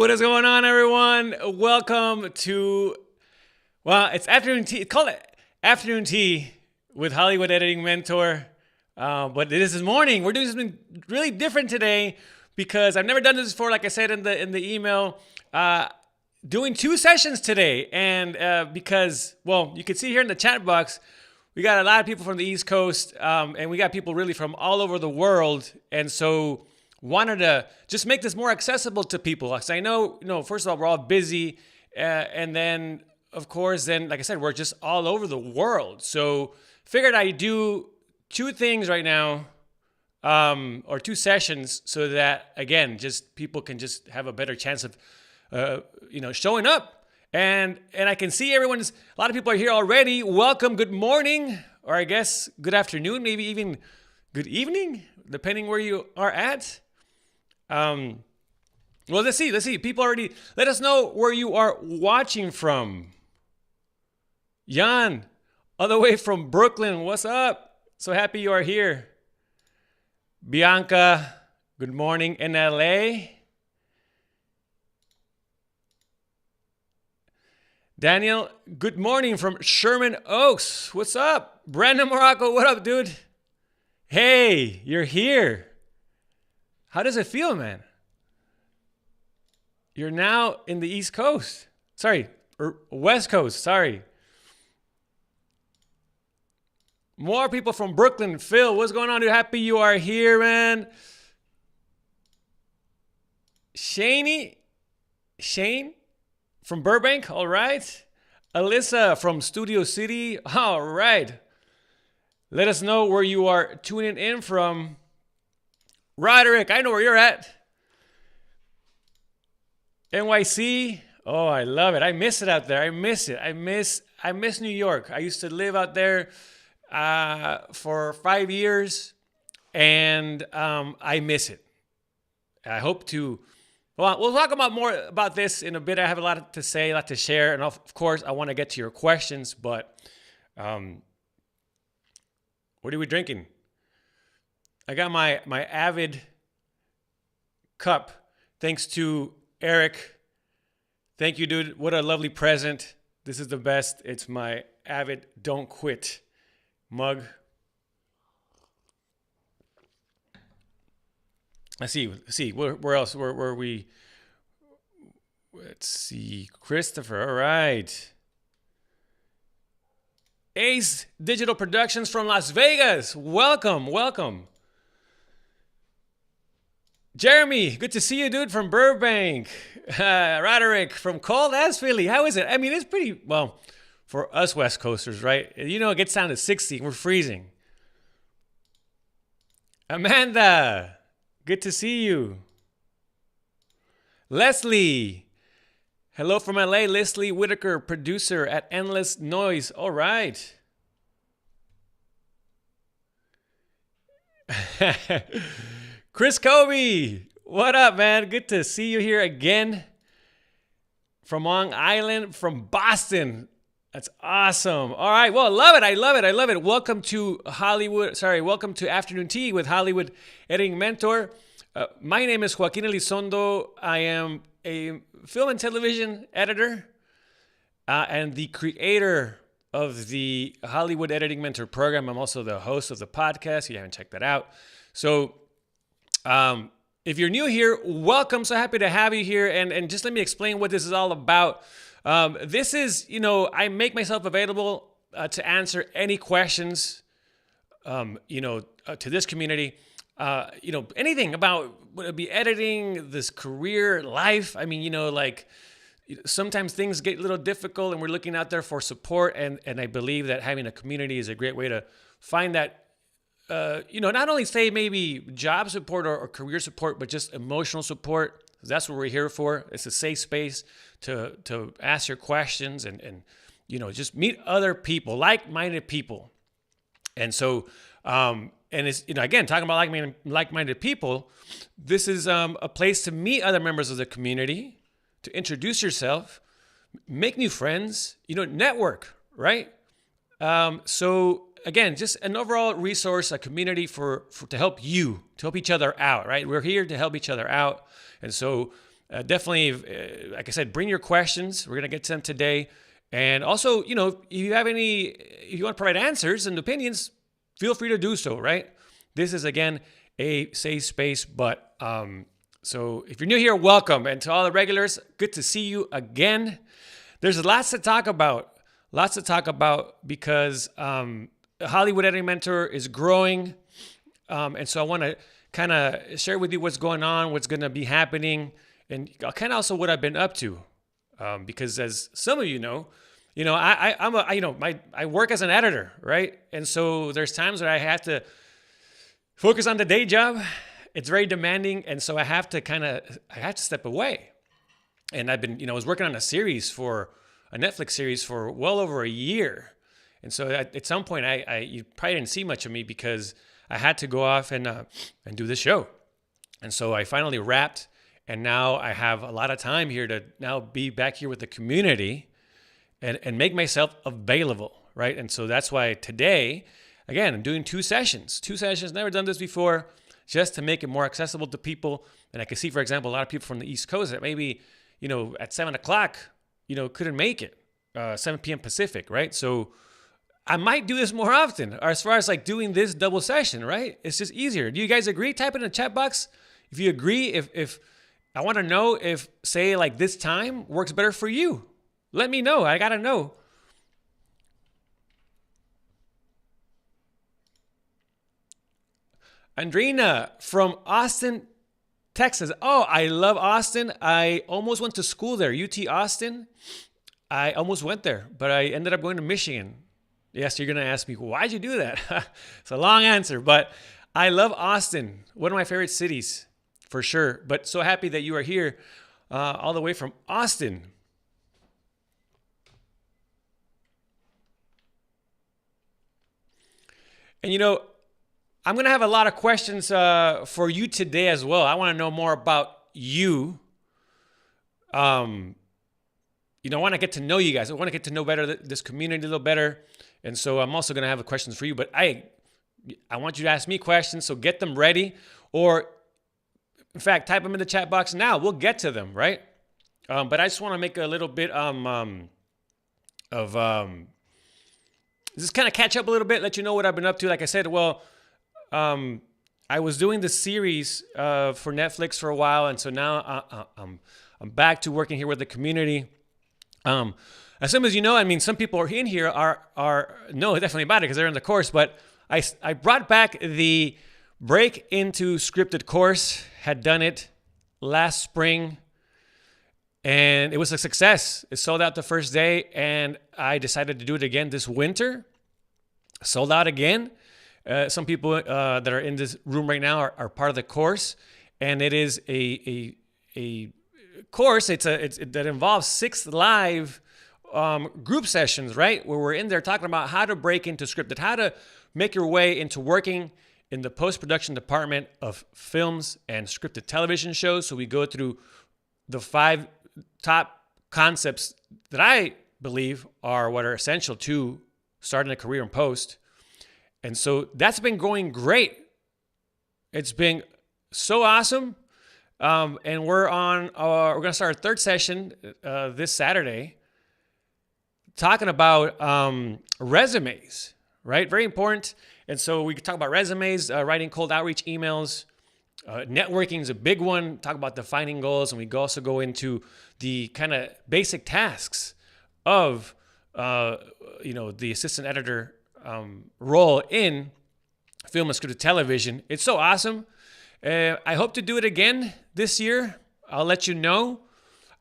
What is going on, everyone? Welcome to, it's afternoon tea. It's called afternoon tea with Hollywood Editing Mentor. But this is morning. We're doing something really different today because I've never done this before. Like I said in the email, doing two sessions today, and because you can see here in the chat box, we got a lot of people from the East Coast, and we got people really from all over the world, and so wanted to just make this more accessible to people. Because I know, first of all, we're all busy, and then, of course, like I said, we're just all over the world. So figured I'd do two things right now, or two sessions, so that, again, just people can just have a better chance of, showing up. And I can see a lot of people are here already. Welcome, good morning, or I guess good afternoon, maybe even good evening, depending where you are at. Let's see. People already, let us know where you are watching from. Jan, all the way from Brooklyn, what's up? So happy you are here. Bianca, good morning in LA. Daniel, good morning from Sherman Oaks. What's up? Brandon Morocco, what up, dude? Hey, you're here. How does it feel, man? You're now in the East Coast. Or West Coast, sorry. More people from Brooklyn. Phil, what's going on, dude? Happy you are here, man. Shane from Burbank, all right. Alyssa from Studio City, all right. Let us know where you are tuning in from. Roderick, I know where you're at. NYC, oh, I love it. I miss it out there. I miss it. I miss New York. I used to live out there for 5 years, and I miss it. I hope to. Well, we'll talk about more about this in a bit. I have a lot to say, a lot to share, and of course, I want to get to your questions. But what are we drinking? I got my Avid cup, thanks to Eric. Thank you, dude. What a lovely present. This is the best. It's my Avid Don't Quit mug. Let's see. Where else? Where are we? Let's see. Christopher. All right. Ace Digital Productions from Las Vegas. Welcome. Jeremy, good to see you, dude, from Burbank. Roderick from cold ass Philly. How is it? I mean, it's pretty, for us West Coasters, right? It gets down to 60. We're freezing. Amanda, good to see you. Leslie, hello from LA. Leslie Whitaker, producer at Endless Noise. All right. Chris Kobe, what up, man? Good to see you here again. From Long Island, from Boston. That's awesome. All right. Well, I love it. Welcome to welcome to Afternoon Tea with Hollywood Editing Mentor. My name is Joaquin Elizondo. I am a film and television editor and the creator of the Hollywood Editing Mentor program. I'm also the host of the podcast. If you haven't checked that out. So if you're new here, welcome. So happy to have you here. And just let me explain what this is all about. This is, I make myself available to answer any questions, to this community. Anything about what it be editing, this career, life. I mean, sometimes things get a little difficult and we're looking out there for support. And I believe that having a community is a great way to find that, not only say maybe job support or career support, but just emotional support. That's what we're here for. It's a safe space to ask your questions and just meet other people, like-minded people. And so, and it's, again, talking about like-minded people, this is a place to meet other members of the community, to introduce yourself, make new friends, network, right? So again, just an overall resource, a community to help each other out, right? We're here to help each other out. And so definitely, like I said, bring your questions. We're going to get to them today. And also, if you want to provide answers and opinions, feel free to do so, right? This is, again, a safe space. But so if you're new here, welcome. And to all the regulars, good to see you again. There's lots to talk about. Because Hollywood Editing Mentor is growing. And so I want to kind of share with you what's going on, what's going to be happening, and kind of also what I've been up to. Because as some of you know, I work as an editor, right? And so there's times where I have to focus on the day job. It's very demanding, and so I have to step away. And I've been, I was working on a Netflix series for well over a year. And so at some point, you probably didn't see much of me because I had to go off and do this show. And so I finally wrapped, and now I have a lot of time here to now be back here with the community and make myself available, right? And so that's why today, again, I'm doing 2 sessions. 2 sessions, never done this before, just to make it more accessible to people. And I can see, for example, a lot of people from the East Coast that maybe, at 7 o'clock, couldn't make it, 7 p.m. Pacific, right? So I might do this more often, or as far as like doing this double session, right? It's just easier. Do you guys agree? Type it in the chat box if you agree. If I want to know if, say, like this time works better for you. Let me know. I got to know. Andrina from Austin, Texas. Oh, I love Austin. I almost went to school there, UT Austin. I almost went there, but I ended up going to Michigan. Yes, you're going to ask me, why'd you do that? It's a long answer, but I love Austin. One of my favorite cities, for sure. But so happy that you are here all the way from Austin. And I'm going to have a lot of questions for you today as well. I want to know more about you. I want to get to know you guys. I want to get to know better this community a little better. And so I'm also going to have questions for you. But I want you to ask me questions, so get them ready. Or, in fact, type them in the chat box now. We'll get to them, right? But I just want to make a little bit just kind of catch up a little bit, let you know what I've been up to. Like I said, I was doing this series for Netflix for a while, and so now I'm back to working here with the community. As some as you know, some people are in here are know definitely about it because they're in the course. But I brought back the Break into Scripted course. Had done it last spring, and it was a success. It sold out the first day, and I decided to do it again this winter. Sold out again. Some people that are in this room right now are part of the course, and it is a course. That involves 6 live group sessions, right? Where we're in there talking about how to break into scripted, how to make your way into working in the post-production department of films and scripted television shows. So we go through the 5 top concepts that I believe are what are essential to starting a career in post. And so that's been going great. It's been so awesome. And we're going to start our 3rd session this Saturday talking about resumes, right? Very important. And so we can talk about resumes, writing cold outreach emails. Networking is a big one. Talk about defining goals. And we also go into the kind of basic tasks of, the assistant editor role in film and scripted television. It's so awesome. I hope to do it again this year. I'll let you know.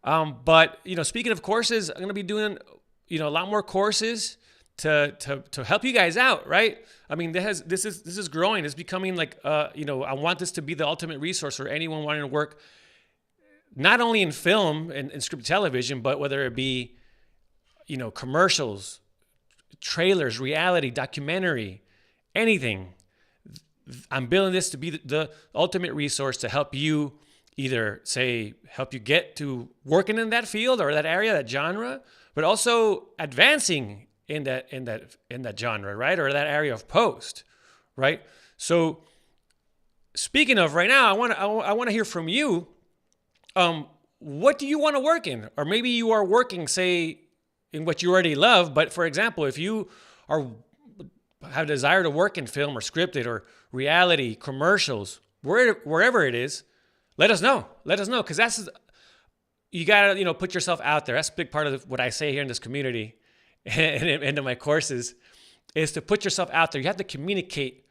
But speaking of courses, I'm going to be doing, a lot more courses to help you guys out, right? This is growing. It's becoming like, I want this to be the ultimate resource for anyone wanting to work, not only in film and scripted television, but whether it be, commercials, trailers, reality, documentary, anything. I'm building this to be the ultimate resource to help you either help you get to working in that field or that area, that genre, but also advancing in that genre, right? Or that area of post, right? So speaking of right now, I want to hear from you. what do you want to work in? Or maybe you are working, say, in what you already love. But for example, if you have a desire to work in film or scripted or reality, commercials, wherever it is, let us know. Let us know, because you gotta put yourself out there. That's a big part of what I say here in this community and in my courses, is to put yourself out there. You have to communicate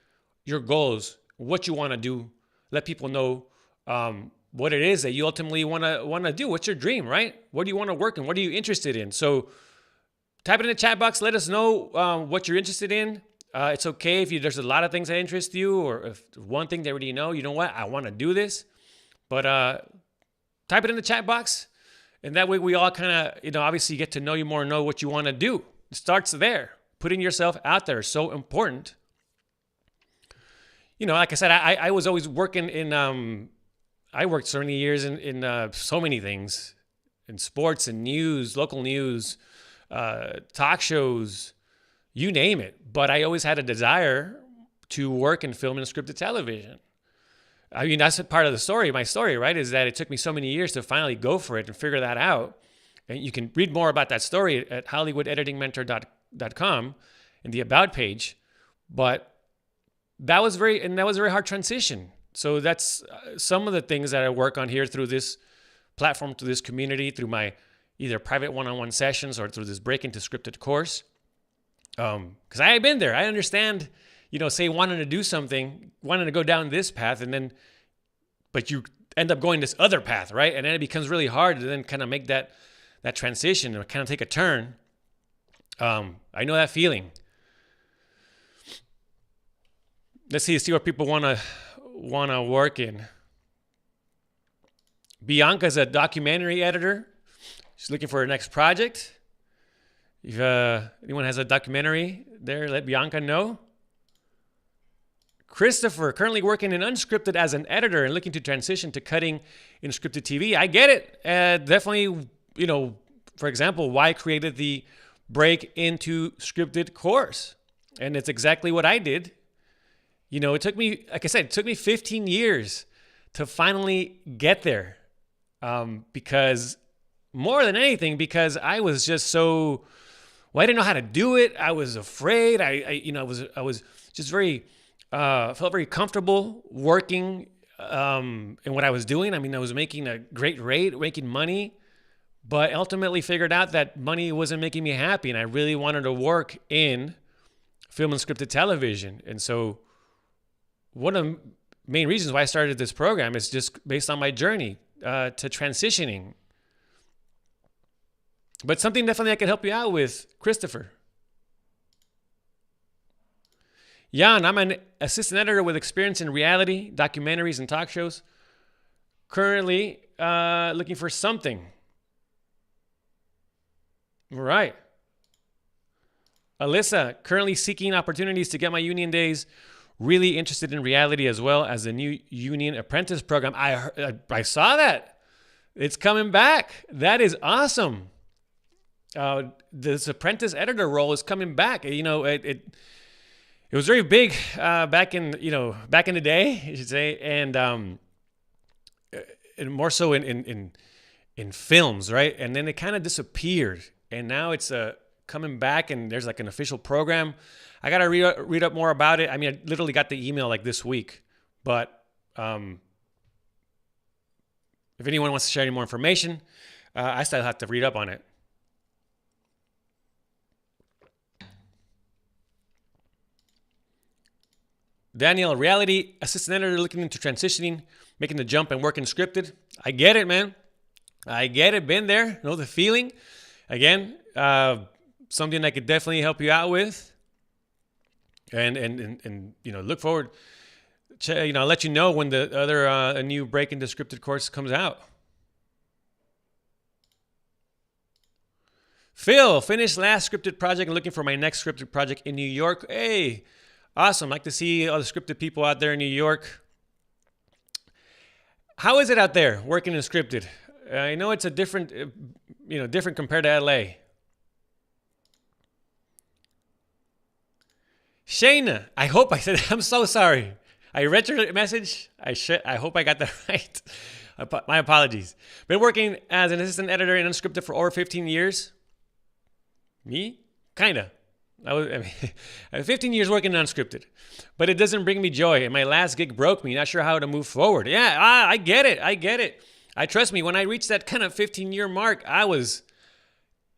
your goals, what you want to do, let people know what it is that you ultimately want to do. What's your dream, right? What do you want to work in? What are you interested in? So type it in the chat box. Let us know what you're interested in. It's okay if there's a lot of things that interest you, or if one thing they already you know what, I want to do this. But type it in the chat box, and that way we all kind of, obviously get to know you more and know what you want to do. It starts there. Putting yourself out there is so important. Like I said, I was always working in, I worked so many years in so many things, in sports and news, local news, talk shows, you name it. But I always had a desire to work in film and scripted television. I mean, that's a part of the story. My story, right, is that it took me so many years to finally go for it and figure that out. And you can read more about that story at HollywoodEditingMentor.com in the About page. But that was a very hard transition. So that's some of the things that I work on here through this platform, through this community, through my either private one-on-one sessions or through this Break Into Scripted course. Because I have been there. I understand, say wanting to do something, wanting to go down this path, but you end up going this other path, right? And then it becomes really hard to then kind of make that transition and kind of take a turn. I know that feeling. Let's see what people want to work in. Bianca's a documentary editor. She's looking for her next project. If anyone has a documentary there, let Bianca know. Christopher, currently working in unscripted as an editor and looking to transition to cutting in scripted TV. I get it. Definitely, for example, why I created the Break Into Scripted course. And it's exactly what I did. It took me, like I said, 15 years to finally get there. Because more than anything, because I was just I didn't know how to do it. I was afraid. I was just felt very comfortable working in what I was doing. I mean, I was making a great rate, making money, but ultimately figured out that money wasn't making me happy. And I really wanted to work in film and scripted television. And so one of the main reasons why I started this program is just based on my journey to transitioning. But something definitely I can help you out with, Christopher. Jan, I'm an assistant editor with experience in reality, documentaries, and talk shows. Currently looking for something. All right. Alyssa, currently seeking opportunities to get my union days. Really interested in reality as well as the new union apprentice program. I saw that. It's coming back. That is awesome. This apprentice editor role is coming back. It was very big back in the day, I should say, and more so in films, right? And then it kind of disappeared, and now it's coming back, and there's like an official program. I gotta read up more about it. I mean, I literally got the email like this week, but if anyone wants to share any more information, I still have to read up on it. Daniel, reality assistant editor looking into transitioning, making the jump and working scripted. I get it, man. I get it. Been there. Know the feeling. Again, something I could definitely help you out with. And look forward. I'll let you know when the other a new Break Into Scripted course comes out. Phil, finished last scripted project and looking for my next scripted project in New York. Hey, awesome. Like to see all the scripted people out there in New York. How is it out there working in scripted? I know it's a different compared to LA. Shayna, I hope I said, I'm so sorry. I read your message. I hope I got that right. My apologies. Been working as an assistant editor in Unscripted for over 15 years. Me? Kinda. I have 15 years working on Unscripted, but it doesn't bring me joy. And my last gig broke me. Not sure how to move forward. Yeah, I get it. I trust me. When I reached that kind of 15-year mark, it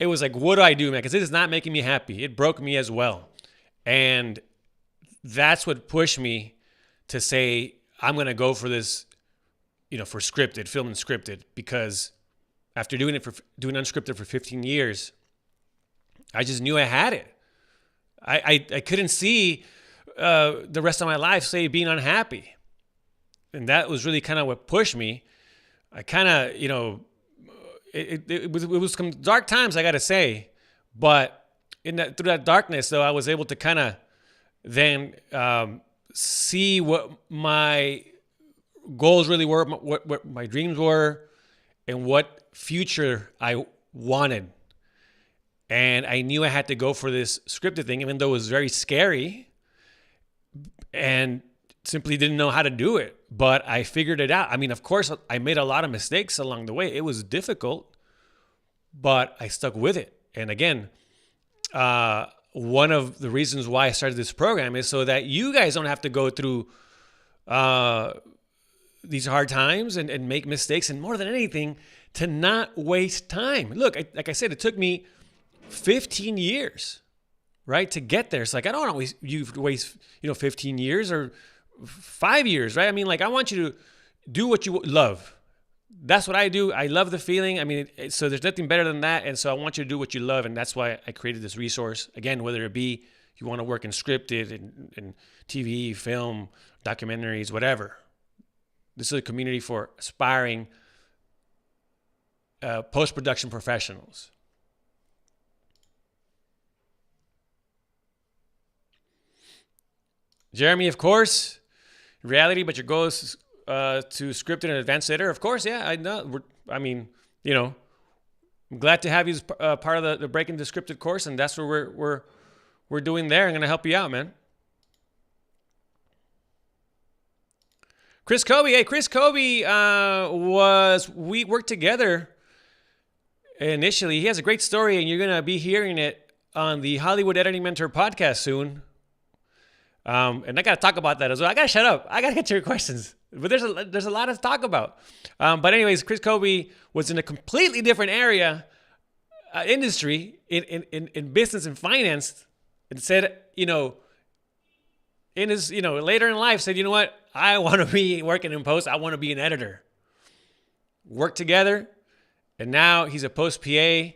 was like, what do I do, man? Because it is not making me happy. It broke me as well. And that's what pushed me to say, I'm going to go for this, for scripted, film and scripted, because after doing Unscripted for 15 years, I just knew I had it. I couldn't see the rest of my life, say, being unhappy. And that was really kind of what pushed me. I kind of, it was some dark times, I got to say. But through that darkness, though, I was able to kind of then see what my goals really were, what my dreams were, and what future I wanted. And I knew I had to go for this scripted thing, even though it was very scary and simply didn't know how to do it. But I figured it out. I mean, of course, I made a lot of mistakes along the way. It was difficult, but I stuck with it. And again, one of the reasons why I started this program is so that you guys don't have to go through these hard times and make mistakes. And more than anything, to not waste time. Look, like I said, it took me 15 years, right, to get there. It's like, I don't want to waste 15 years or 5 years, right? I mean, like, I want you to do what you love. That's what I do. I love the feeling. I mean, so there's nothing better than that. And so I want you to do what you love. And that's why I created this resource. Again, whether it be you want to work in scripted and TV, film, documentaries, whatever. This is a community for aspiring post-production professionals. Jeremy, of course, reality, but your goal is to scripted and advanced editor. Of course, yeah, I know. I'm glad to have you as part of the Breaking the Scripted course, and that's what we're doing there. I'm going to help you out, man. Chris Kobe. Hey, Chris Kobe we worked together initially. He has a great story, and you're going to be hearing it on the Hollywood Editing Mentor podcast soon. And I got to talk about that as well. I got to shut up. I got to get to your questions. But there's a lot to talk about. But anyways, Chris Kobe was in a completely different area, industry, in business and finance, and said, in his, later in life said, you know what? I want to be working in post. I want to be an editor. Worked together. And now he's a post PA.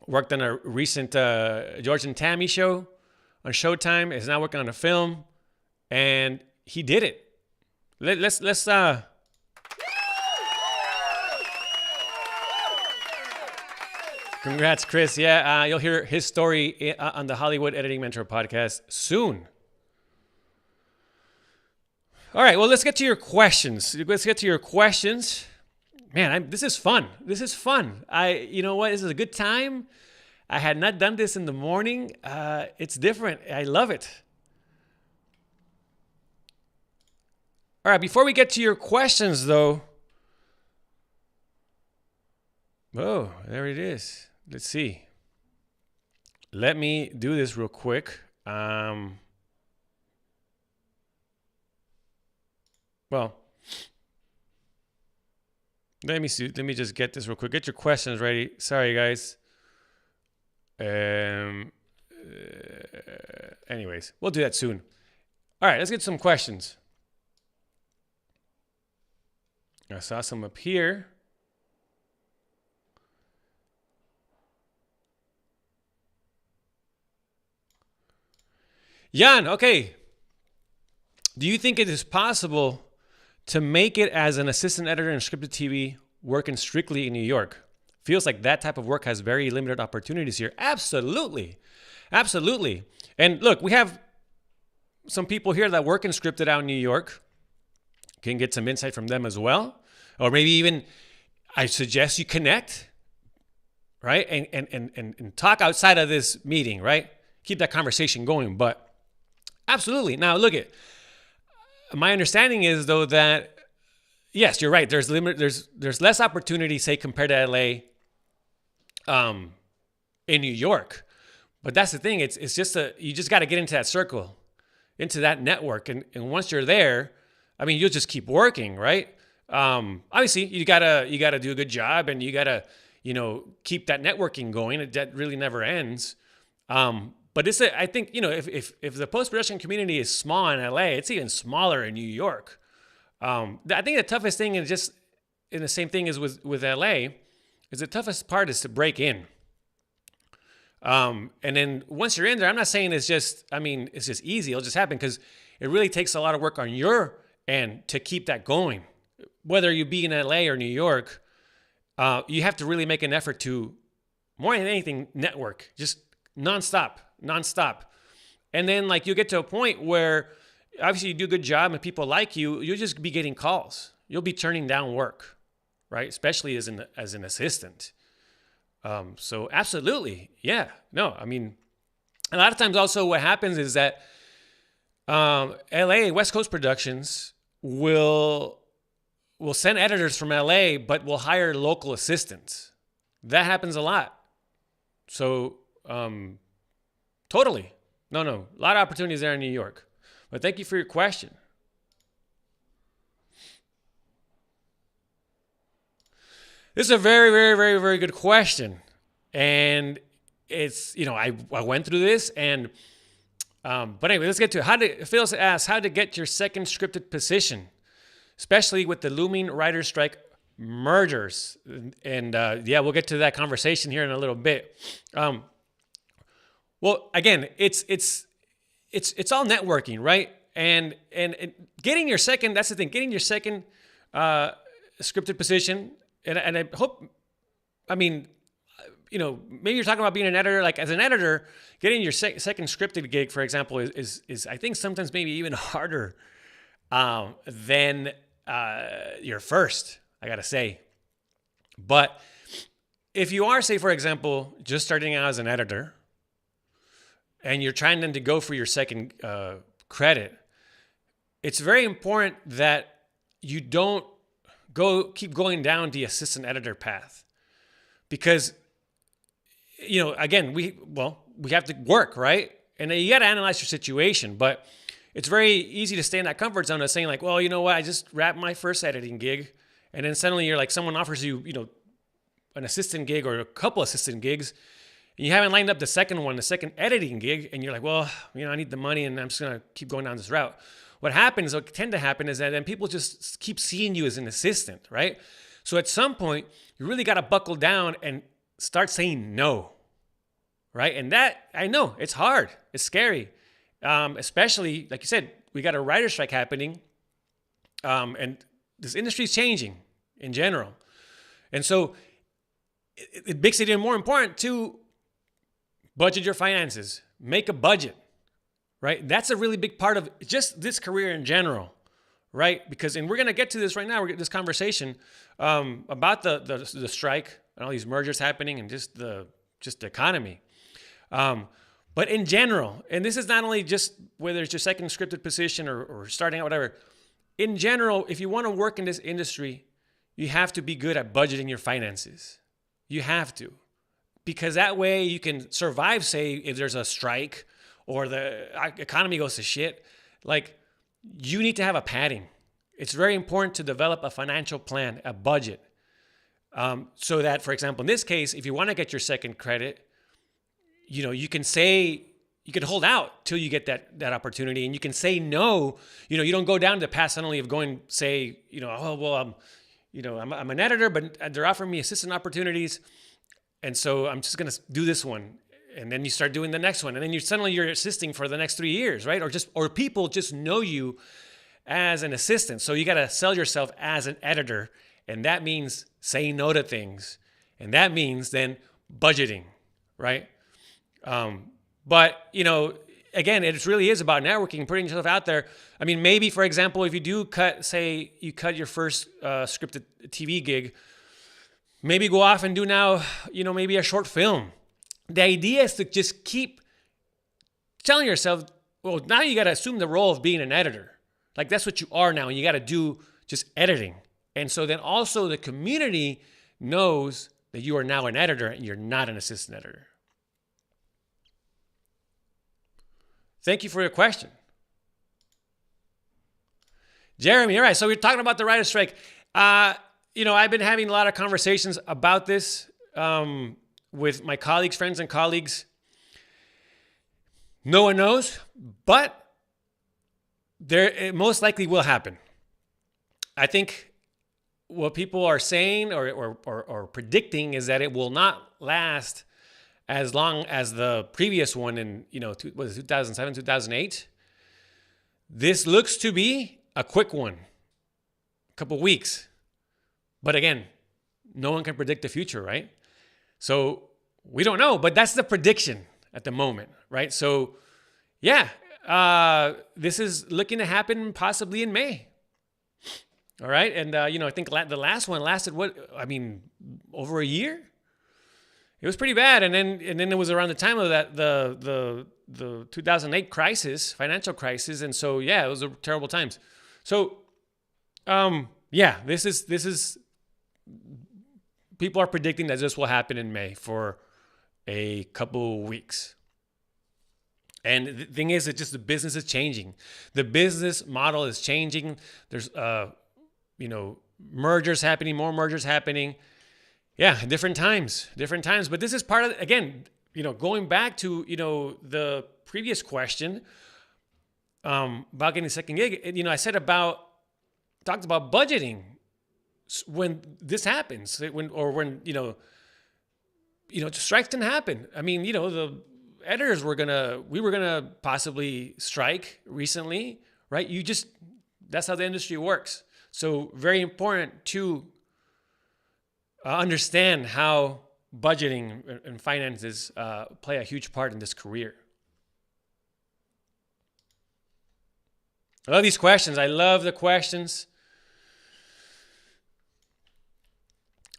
Worked on a recent George and Tammy show on Showtime, is now working on a film, and he did it. Let's congrats, Chris. Yeah, you'll hear his story on the Hollywood Editing Mentor podcast soon. All right, well, let's get to your questions. Man, this is fun. You know what? This is a good time. I had not done this in the morning. It's different. I love it. All right, before we get to your questions, though. Oh, there it is. Let's see. Let me do this real quick. Well, let me see. Let me just get this real quick. Get your questions ready. Sorry, guys. Anyways, we'll do that soon. All right, let's get some questions. I saw some up here. Jan, okay. Do you think it is possible to make it as an assistant editor in scripted TV working strictly in New York? Feels like that type of work has very limited opportunities here. Absolutely. And look, we have some people here that work in scripted out in New York. Can get some insight from them as well. Or maybe even I suggest you connect, right? And talk outside of this meeting, right? Keep that conversation going. But absolutely. Now look at, my understanding is though that yes, you're right. There's less opportunity, say, compared to LA, in New York. But that's the thing. It's just you just got to get into that circle, into that network, and once you're there, I mean, you'll just keep working, right? Obviously, you gotta do a good job, and you gotta keep that networking going. That really never ends. But I think if the post production community is small in LA, it's even smaller in New York. I think the toughest thing is just in the same thing as with LA, is the toughest part is to break in. And then once you're in there, I'm not saying it's just easy. It'll just happen because it really takes a lot of work on your end to keep that going. Whether you be in LA or New York, you have to really make an effort to, more than anything, network, just nonstop. And then like you get to a point where obviously you do a good job and people like you, you'll just be getting calls. You'll be turning down work, right? Especially as an assistant. So absolutely. Yeah. No, I mean, a lot of times also what happens is that LA, West Coast Productions will send editors from LA, but will hire local assistants. That happens a lot. So totally. No, a lot of opportunities there in New York. But thank you for your question. This is a very, very, very, very good question. And it's, I went through this and, but anyway, let's get to it. Phil asks, how to get your second scripted position, especially with the looming writer's strike mergers. And yeah, we'll get to that conversation here in a little bit. Well, again, it's all networking, right? And getting your second, that's the thing, getting your second scripted position. And I hope, maybe you're talking about being an editor. Like as an editor, getting your second scripted gig, for example, is I think sometimes maybe even harder than your first, I gotta say. But if you are, say, for example, just starting out as an editor, and you're trying then to go for your second credit, it's very important that you don't keep going down the assistant editor path, because again, we have to work, right? And you got to analyze your situation, but it's very easy to stay in that comfort zone of saying like, well, you know what, I just wrapped my first editing gig, and then suddenly you're like, someone offers you, an assistant gig or a couple assistant gigs, and you haven't lined up the second editing gig, and you're like, well, I need the money, and I'm just gonna keep going down this route. What tend to happen is that then people just keep seeing you as an assistant, right? So at some point, you really got to buckle down and start saying no, right? And that, I know, it's hard. It's scary. Especially, like you said, we got a writer's strike happening, and this industry is changing in general. And so it makes it even more important to budget your finances, make a budget. Right? That's a really big part of just this career in general, right? Because, and we're going to get to this right now, we're getting this conversation about the strike and all these mergers happening and just the economy. But in general, and this is not only just whether it's your second scripted position or starting out, whatever. In general, if you want to work in this industry, you have to be good at budgeting your finances. You have to. Because that way you can survive, say, if there's a strike or the economy goes to shit. Like, you need to have a padding. It's very important to develop a financial plan, a budget. So that, for example, in this case, if you want to get your second credit, you can hold out till you get that opportunity, and you can say no. You don't go down the path suddenly of going, say, I'm an editor, but they're offering me assistant opportunities, and so I'm just going to do this one. And then you start doing the next one, and then you're assisting for the next 3 years, right? Or people just know you as an assistant. So you got to sell yourself as an editor, and that means saying no to things, and that means then budgeting, right? But again, it really is about networking, putting yourself out there. I mean, maybe for example, if you do cut your first scripted TV gig, maybe go off and do now, maybe a short film. The idea is to just keep telling yourself, well, now you got to assume the role of being an editor. Like that's what you are now, and you got to do just editing. And so then also the community knows that you are now an editor and you're not an assistant editor. Thank you for your question. Jeremy, all right, so we're talking about the writer's strike. I've been having a lot of conversations about this with my colleagues, friends and colleagues. No one knows, but it most likely will happen. I think what people are saying or predicting is that it will not last as long as the previous one in 2007, 2008. This looks to be a quick one, a couple weeks. But again, no one can predict the future, right? So we don't know, but that's the prediction at the moment, right? So yeah, this is looking to happen possibly in May. All right. And, I think the last one lasted over a year. It was pretty bad. And then it was around the time of the 2008 crisis, financial crisis. And so, yeah, it was terrible times. So, this is people are predicting that this will happen in May for a couple weeks. And the thing is, it's just the business is changing. The business model is changing. There's, mergers happening, more mergers happening. Yeah, different times. But this is part of, again, going back to, the previous question about getting a second gig. I talked about budgeting when this happens, when strikes can happen. I mean, the editors we were gonna possibly strike recently, right? That's how the industry works. So very important to understand how budgeting and finances play a huge part in this career. I love these questions. I love the questions.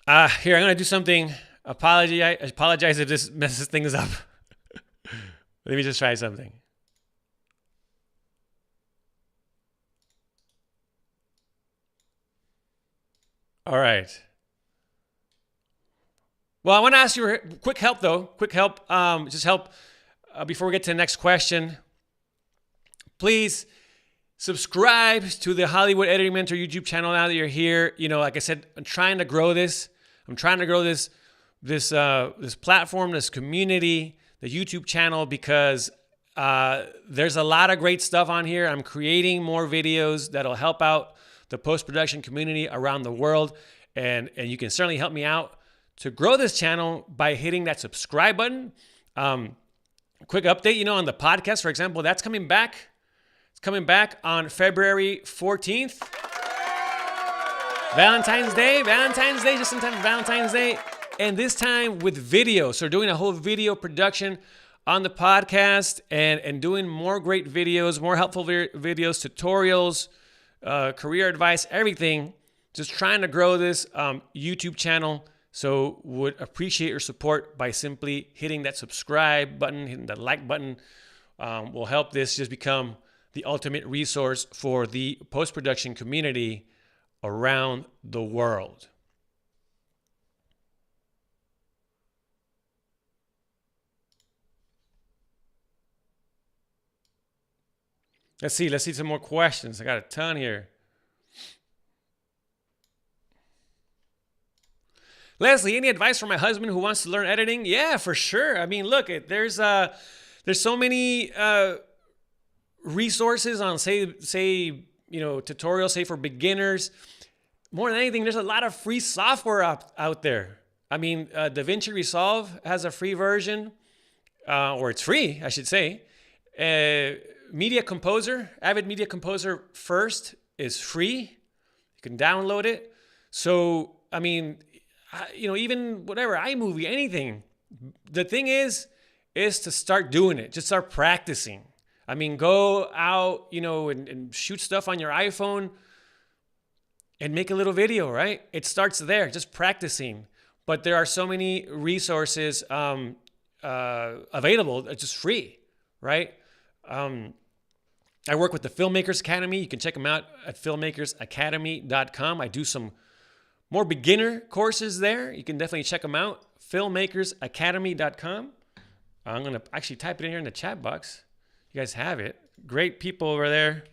Here, I'm going to do something. I apologize if this messes things up. Let me just try something. All right. Well, I want to ask you quick help, though. Just help before we get to the next question. Please subscribe to the Hollywood Editing Mentor YouTube channel now that you're here. Like I said, I'm trying to grow this. I'm trying to grow this platform, this community, the YouTube channel, because there's a lot of great stuff on here. I'm creating more videos that'll help out the post-production community around the world. And you can certainly help me out to grow this channel by hitting that subscribe button. Quick update, on the podcast, for example, that's coming back. It's coming back on February 14th. Valentine's Day, just in time for Valentine's Day. And this time with video. So we're doing a whole video production on the podcast and doing more great videos, more helpful videos, tutorials, career advice, everything. Just trying to grow this YouTube channel. So would appreciate your support by simply hitting that subscribe button, hitting that like button. Will help this just become the ultimate resource for the post-production community around the world. Let's see some more questions. I got a ton here. Leslie, any advice for my husband who wants to learn editing? Yeah, for sure. I mean, look, there's so many resources on say tutorials, say for beginners. More than anything, there's a lot of free software out there. I mean, DaVinci Resolve has a free version, or it's free, I should say. Media Composer, Avid Media Composer First is free. You can download it. So, I mean, even whatever, iMovie, anything. The thing is to start doing it. Just start practicing. I mean, go out, and shoot stuff on your iPhone and make a little video, right? It starts there, just practicing. But there are so many resources available, just free, right? I work with the Filmmakers Academy. You can check them out at filmmakersacademy.com. I do some more beginner courses there. You can definitely check them out. Filmmakersacademy.com. I'm going to actually type it in here in the chat box. You guys have it. Great people over there.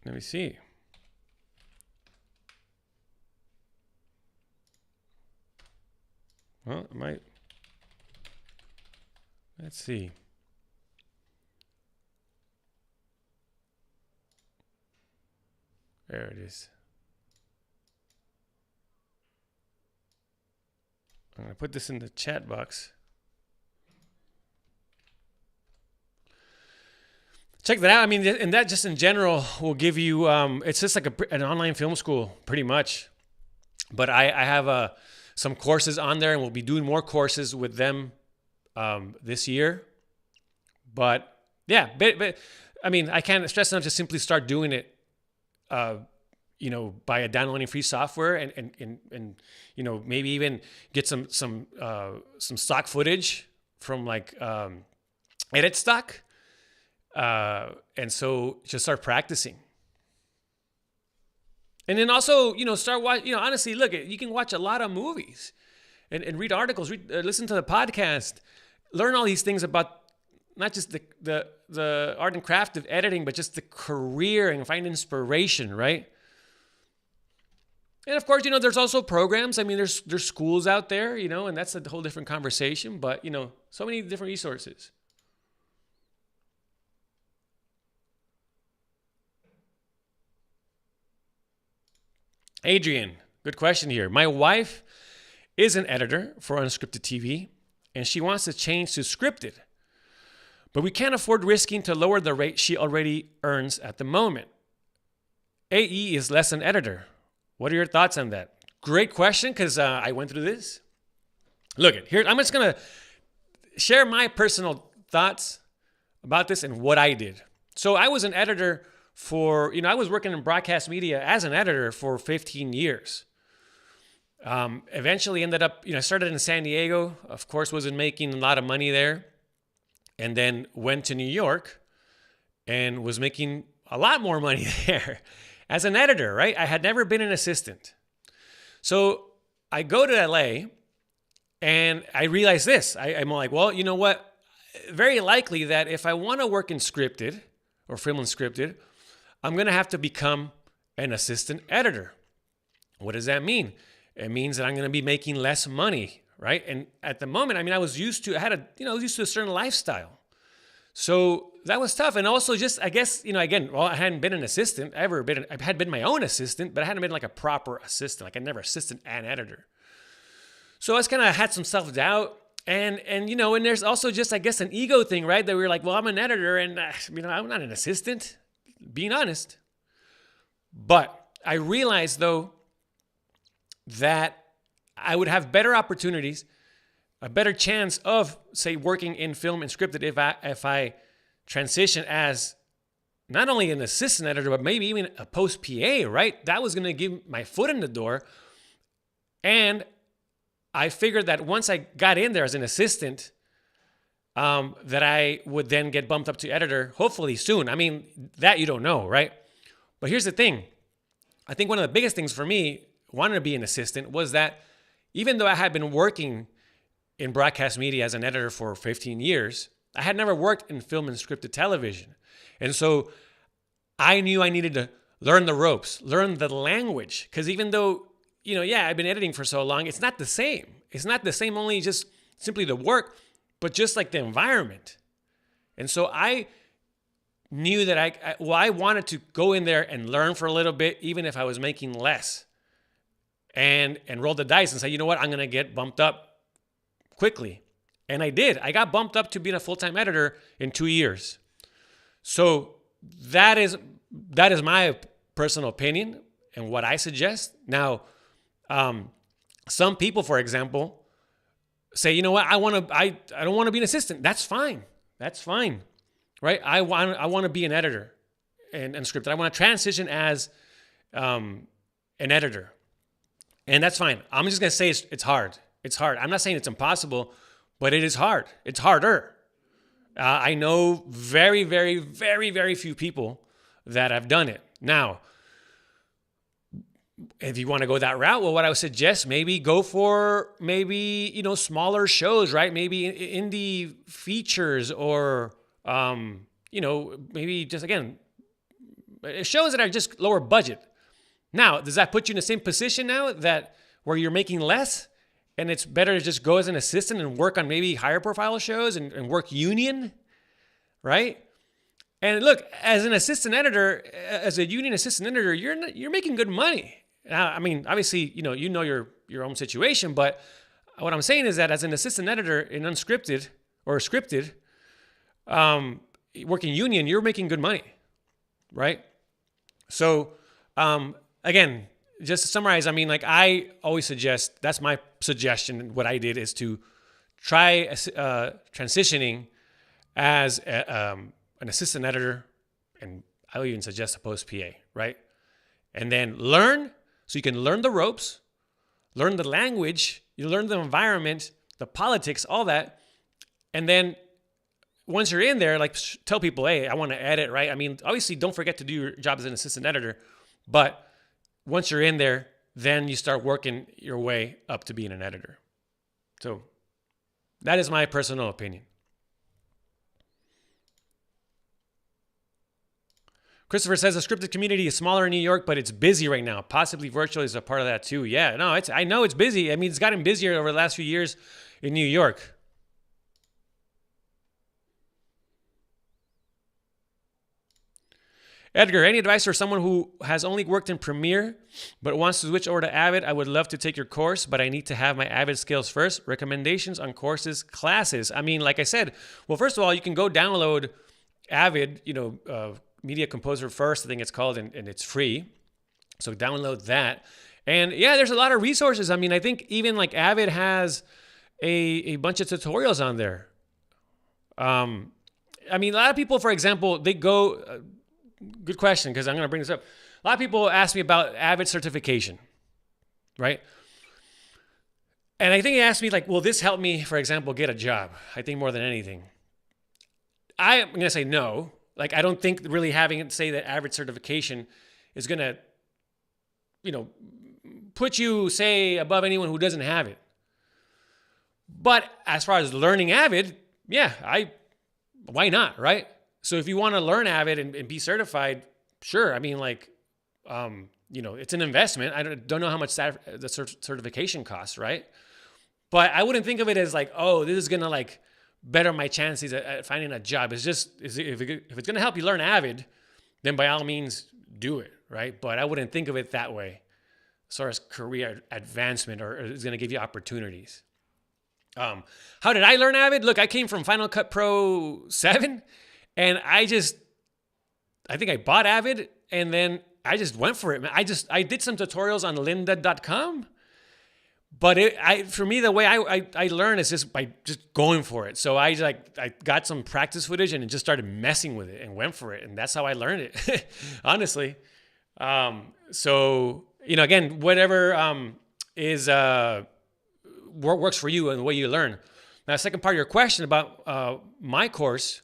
Let me see. Well, it might. Let's see. There it is. I'm going to put this in the chat box. Check that out. I mean, and that just in general will give you, it's just like an online film school, pretty much. But I have some courses on there, and we'll be doing more courses with them this year. But yeah, but I mean, I can't stress enough to simply start doing it, by downloading free software and maybe even get some stock footage from like edit stock. And so just start practicing. And then also, start watching, honestly, look, you can watch a lot of movies and read articles, listen to the podcast, learn all these things about not just the art and craft of editing, but just the career and find inspiration, right? And of course, there's also programs. I mean, there's schools out there, and that's a whole different conversation, but, so many different resources. Adrian, good question here. My wife is an editor for unscripted TV, and she wants to change to scripted. But we can't afford risking to lower the rate she already earns at the moment. AE is less an editor. What are your thoughts on that? Great question, because I went through this. Look, here, I'm just going to share my personal thoughts about this and what I did. So I was an editor for, I was working in broadcast media as an editor for 15 years. Eventually ended up, started in San Diego, of course, wasn't making a lot of money there. And then went to New York and was making a lot more money there as an editor, right? I had never been an assistant. So I go to LA and I realize this. I'm like, well, you know what? Very likely that if I want to work in scripted or film and scripted, I'm going to have to become an assistant editor. What does that mean? It means that I'm going to be making less money, right? And at the moment, I was used to a certain lifestyle. So that was tough. And also just, I guess, again, I hadn't been an assistant I had been my own assistant, but I hadn't been like a proper assistant. Like I never assisted an editor. So I was kind of had some self-doubt. And there's also just, I guess, an ego thing, right? That we were like, well, I'm an editor and, I'm not an assistant, being honest. But I realized, though, that I would have better opportunities, a better chance of, say, working in film and scripted if I transition as not only an assistant editor, but maybe even a post PA, right? That was going to give my foot in the door. And I figured that once I got in there as an assistant, that I would then get bumped up to editor, hopefully soon. That you don't know, right? But here's the thing. I think one of the biggest things for me, wanting to be an assistant, was that even though I had been working in broadcast media as an editor for 15 years, I had never worked in film and scripted television. And so I knew I needed to learn the ropes, learn the language. Because even though, I've been editing for so long, it's not the same. It's not the same, only just simply the work, but just like the environment. And so I knew that I wanted to go in there and learn for a little bit, even if I was making less. And roll the dice and say, you know what, I'm going to get bumped up quickly. And I did. I got bumped up to being a full-time editor in 2 years. So that is my personal opinion and what I suggest. Now, some people, for example, say, you know what, I don't want to be an assistant. That's fine. That's fine. Right? I want to be an editor and scripted. I want to transition as an editor. And that's fine. I'm just going to say it's hard. It's hard. I'm not saying it's impossible, but it is hard. It's harder. I know very, very, very, very few people that have done it. Now, if you want to go that route, well, what I would suggest, maybe go for smaller shows, right? Maybe indie features or, maybe just, again, shows that are just lower budget. Now, does that put you in the same position now that where you're making less and it's better to just go as an assistant and work on maybe higher profile shows and work union, right? And look, as an assistant editor, as a union assistant editor, you're making good money. Now, I mean, obviously, you know your own situation, but what I'm saying is that as an assistant editor in unscripted or scripted, working union, you're making good money, right? So, again, just to summarize, I mean, like I always suggest, that's my suggestion. What I did is to try transitioning as an assistant editor, and I would even suggest a post PA, right? And then learn, so you can learn the ropes, learn the language, you learn the environment, the politics, all that. And then once you're in there, like tell people, hey, I want to edit, right? I mean, obviously don't forget to do your job as an assistant editor, but once you're in there, then you start working your way up to being an editor. So that is my personal opinion. Christopher says the scripted community is smaller in New York, but it's busy right now. Possibly virtual is a part of that too. Yeah, no, I know it's busy. I mean, it's gotten busier over the last few years in New York. Edgar, any advice for someone who has only worked in Premiere but wants to switch over to Avid? I would love to take your course, but I need to have my Avid skills first. Recommendations on courses, classes. I mean, like I said, well, first of all, you can go download Avid, Media Composer First, I think it's called, and it's free. So download that. And yeah, there's a lot of resources. I mean, I think even like Avid has a bunch of tutorials on there. I mean, a lot of people, for example, they go... good question, because I'm going to bring this up. A lot of people ask me about Avid certification, right? And I think they asked me like, will this help me, for example, get a job? I think more than anything. I'm going to say no. Like, I don't think really having it say that Avid certification is going to, put you, say, above anyone who doesn't have it. But as far as learning Avid, yeah, why not, right? So if you want to learn Avid and be certified, sure. I mean, like, it's an investment. I don't know how much the certification costs, right? But I wouldn't think of it as like, oh, this is going to like better my chances at finding a job. It's just, if it's going to help you learn Avid, then by all means do it, right? But I wouldn't think of it that way as far as career advancement or it's going to give you opportunities. How did I learn Avid? Look, I came from Final Cut Pro 7. And I think I bought Avid and then I just went for it. I did some tutorials on lynda.com, but for me, the way I learn is just by just going for it. So I got some practice footage and just started messing with it and went for it. And that's how I learned it, honestly. So, again, whatever works for you and the way you learn. Now, the second part of your question about my course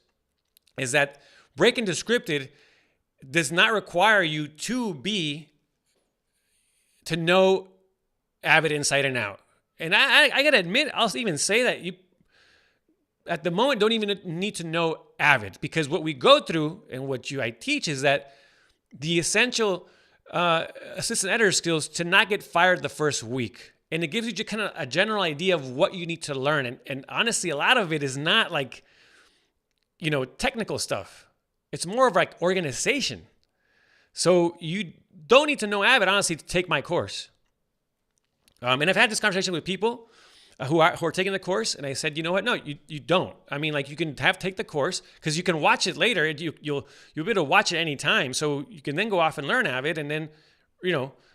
is that Break Into Scripted does not require you to know Avid inside and out. And I got to admit, I'll even say that you, at the moment, don't even need to know Avid, because what we go through and what I teach is that the essential assistant editor skills to not get fired the first week. And it gives you just kind of a general idea of what you need to learn. And honestly, a lot of it is not like, technical stuff. It's more of like organization. So you don't need to know Avid, honestly, to take my course. And I've had this conversation with people who are taking the course, and I said, you know what? No, you don't. I mean, like, you can take the course because you can watch it later. You'll be able to watch it anytime. So you can then go off and learn Avid, and then,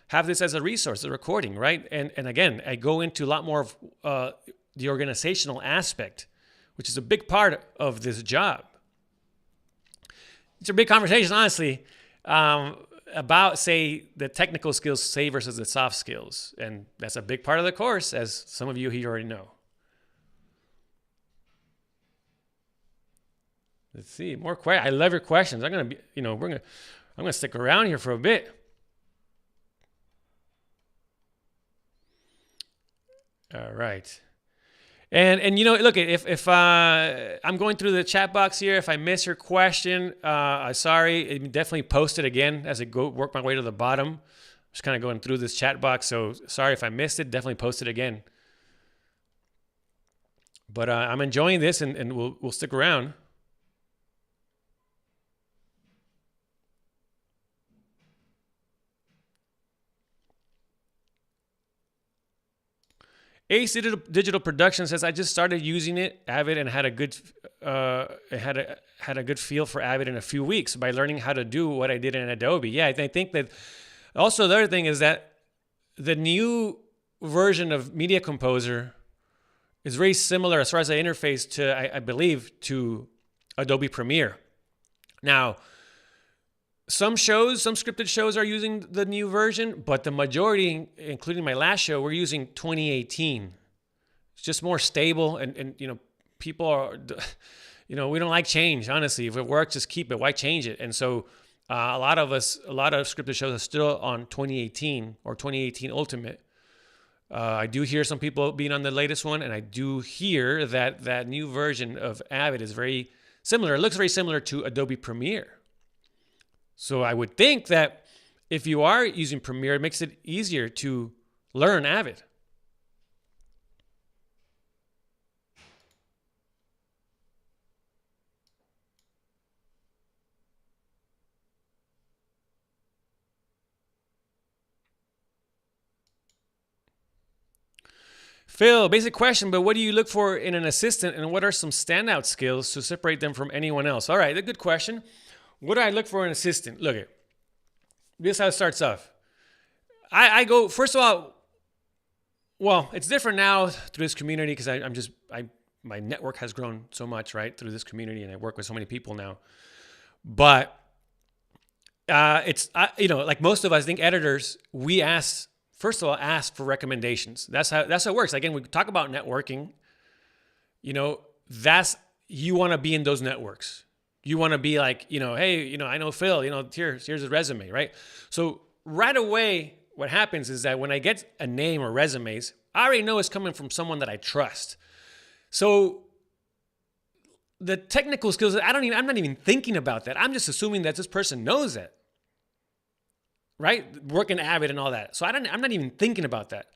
have this as a resource, a recording, right? And again, I go into a lot more of the organizational aspect, which is a big part of this job. It's a big conversation, honestly, about, say, the technical skills, say, versus the soft skills. And that's a big part of the course, as some of you here already know. Let's see. More questions. I love your questions. I'm gonna stick around here for a bit. All right. And look, if I'm going through the chat box here, if I miss your question, sorry. Definitely post it again as I go work my way to the bottom. Just kind of going through this chat box, so sorry if I missed it. Definitely post it again. But I'm enjoying this, and we'll stick around. Ace Digital Production says, I just started using Avid, and had a good feel for Avid in a few weeks by learning how to do what I did in Adobe. Yeah, I think that also the other thing is that the new version of Media Composer is very similar as far as the interface to, I believe, to Adobe Premiere. Now, some scripted shows are using the new version, but the majority, including my last show, we're using 2018. It's just more stable, and people are, we don't like change, honestly. If it works, just keep it. Why change it? And so a lot of scripted shows are still on 2018 or 2018 Ultimate. I do hear some people being on the latest one, and I do hear that new version of Avid is very similar. It looks very similar to Adobe Premiere. So I would think that if you are using Premiere, it makes it easier to learn Avid. Phil, basic question, but what do you look for in an assistant, and what are some standout skills to separate them from anyone else? All right, a good question. What do I look for in an assistant? Look, this is how it starts off. I go, first of all, well, it's different now through this community because my network has grown so much, right, through this community, and I work with so many people now. But it's like most of us, I think editors, we ask for recommendations. That's how it works. Again, we talk about networking. You want to be in those networks. You want to be like, hey, I know Phil, here's his resume, right? So right away, what happens is that when I get a name or resumes, I already know it's coming from someone that I trust. So the technical skills, I'm not even thinking about that. I'm just assuming that this person knows it, right? Working Avid and all that. So I'm not even thinking about that.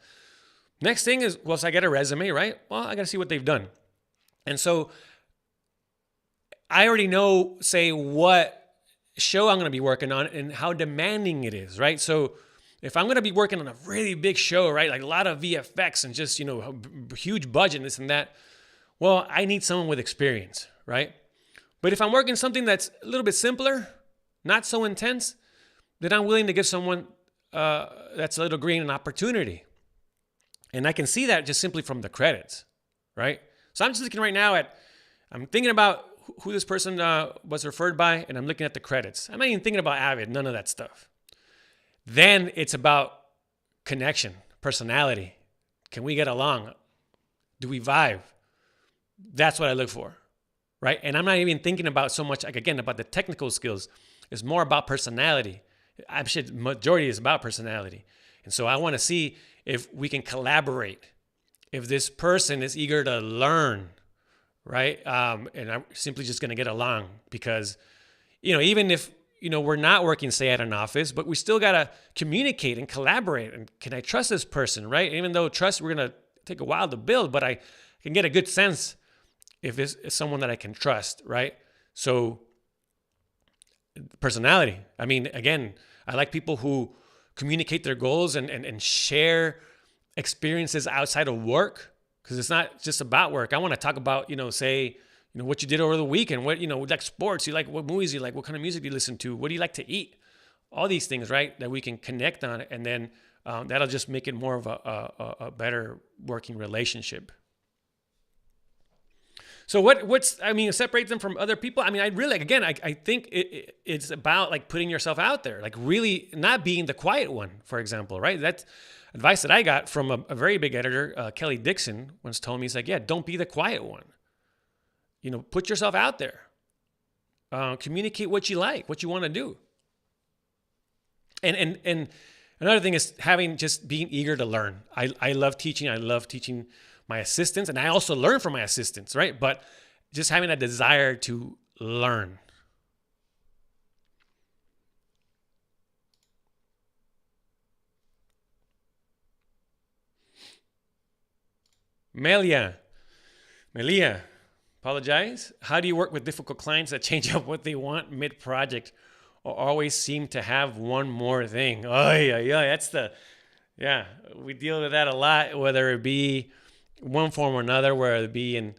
Next thing is, so I get a resume, right? Well, I got to see what they've done. And so I already know, say, what show I'm going to be working on and how demanding it is, right? So if I'm going to be working on a really big show, right, like a lot of VFX and just, huge budget and this and that, well, I need someone with experience, right? But if I'm working something that's a little bit simpler, not so intense, then I'm willing to give someone that's a little green an opportunity. And I can see that just simply from the credits, right? So I'm just looking right now I'm thinking about who this person was referred by, and I'm looking at the credits. I'm not even thinking about Avid, none of that stuff. Then it's about connection, personality. Can we get along? Do we vibe? That's what I look for, right? And I'm not even thinking about so much, like, again, about the technical skills. It's more about personality. I'm sure the majority is about personality. And so I want to see if we can collaborate, if this person is eager to learn, right? And I'm simply just going to get along because, even if, we're not working, say, at an office, but we still got to communicate and collaborate. And can I trust this person, right? Even though trust, we're going to take a while to build, but I can get a good sense if this is someone that I can trust, right? So personality. I mean, again, I like people who communicate their goals and share experiences outside of work, because it's not just about work. I want to talk about, what you did over the weekend, what, like sports, you like, what movies you like, what kind of music do you listen to, what do you like to eat? All these things, right, that we can connect on, and then that'll just make it more of a better working relationship. So separate them from other people? I mean, I think it's about like putting yourself out there, like really not being the quiet one, for example, right? That's advice that I got from a very big editor, Kelly Dixon, once told me, he's like, yeah, don't be the quiet one. Put yourself out there. Communicate what you like, what you want to do. And another thing is being eager to learn. I love teaching. I love teaching my assistants, and I also learn from my assistants, right? But just having a desire to learn. Melia, apologize. How do you work with difficult clients that change up what they want mid-project or always seem to have one more thing? Oh, yeah, we deal with that a lot, whether it be one form or another, whether it be in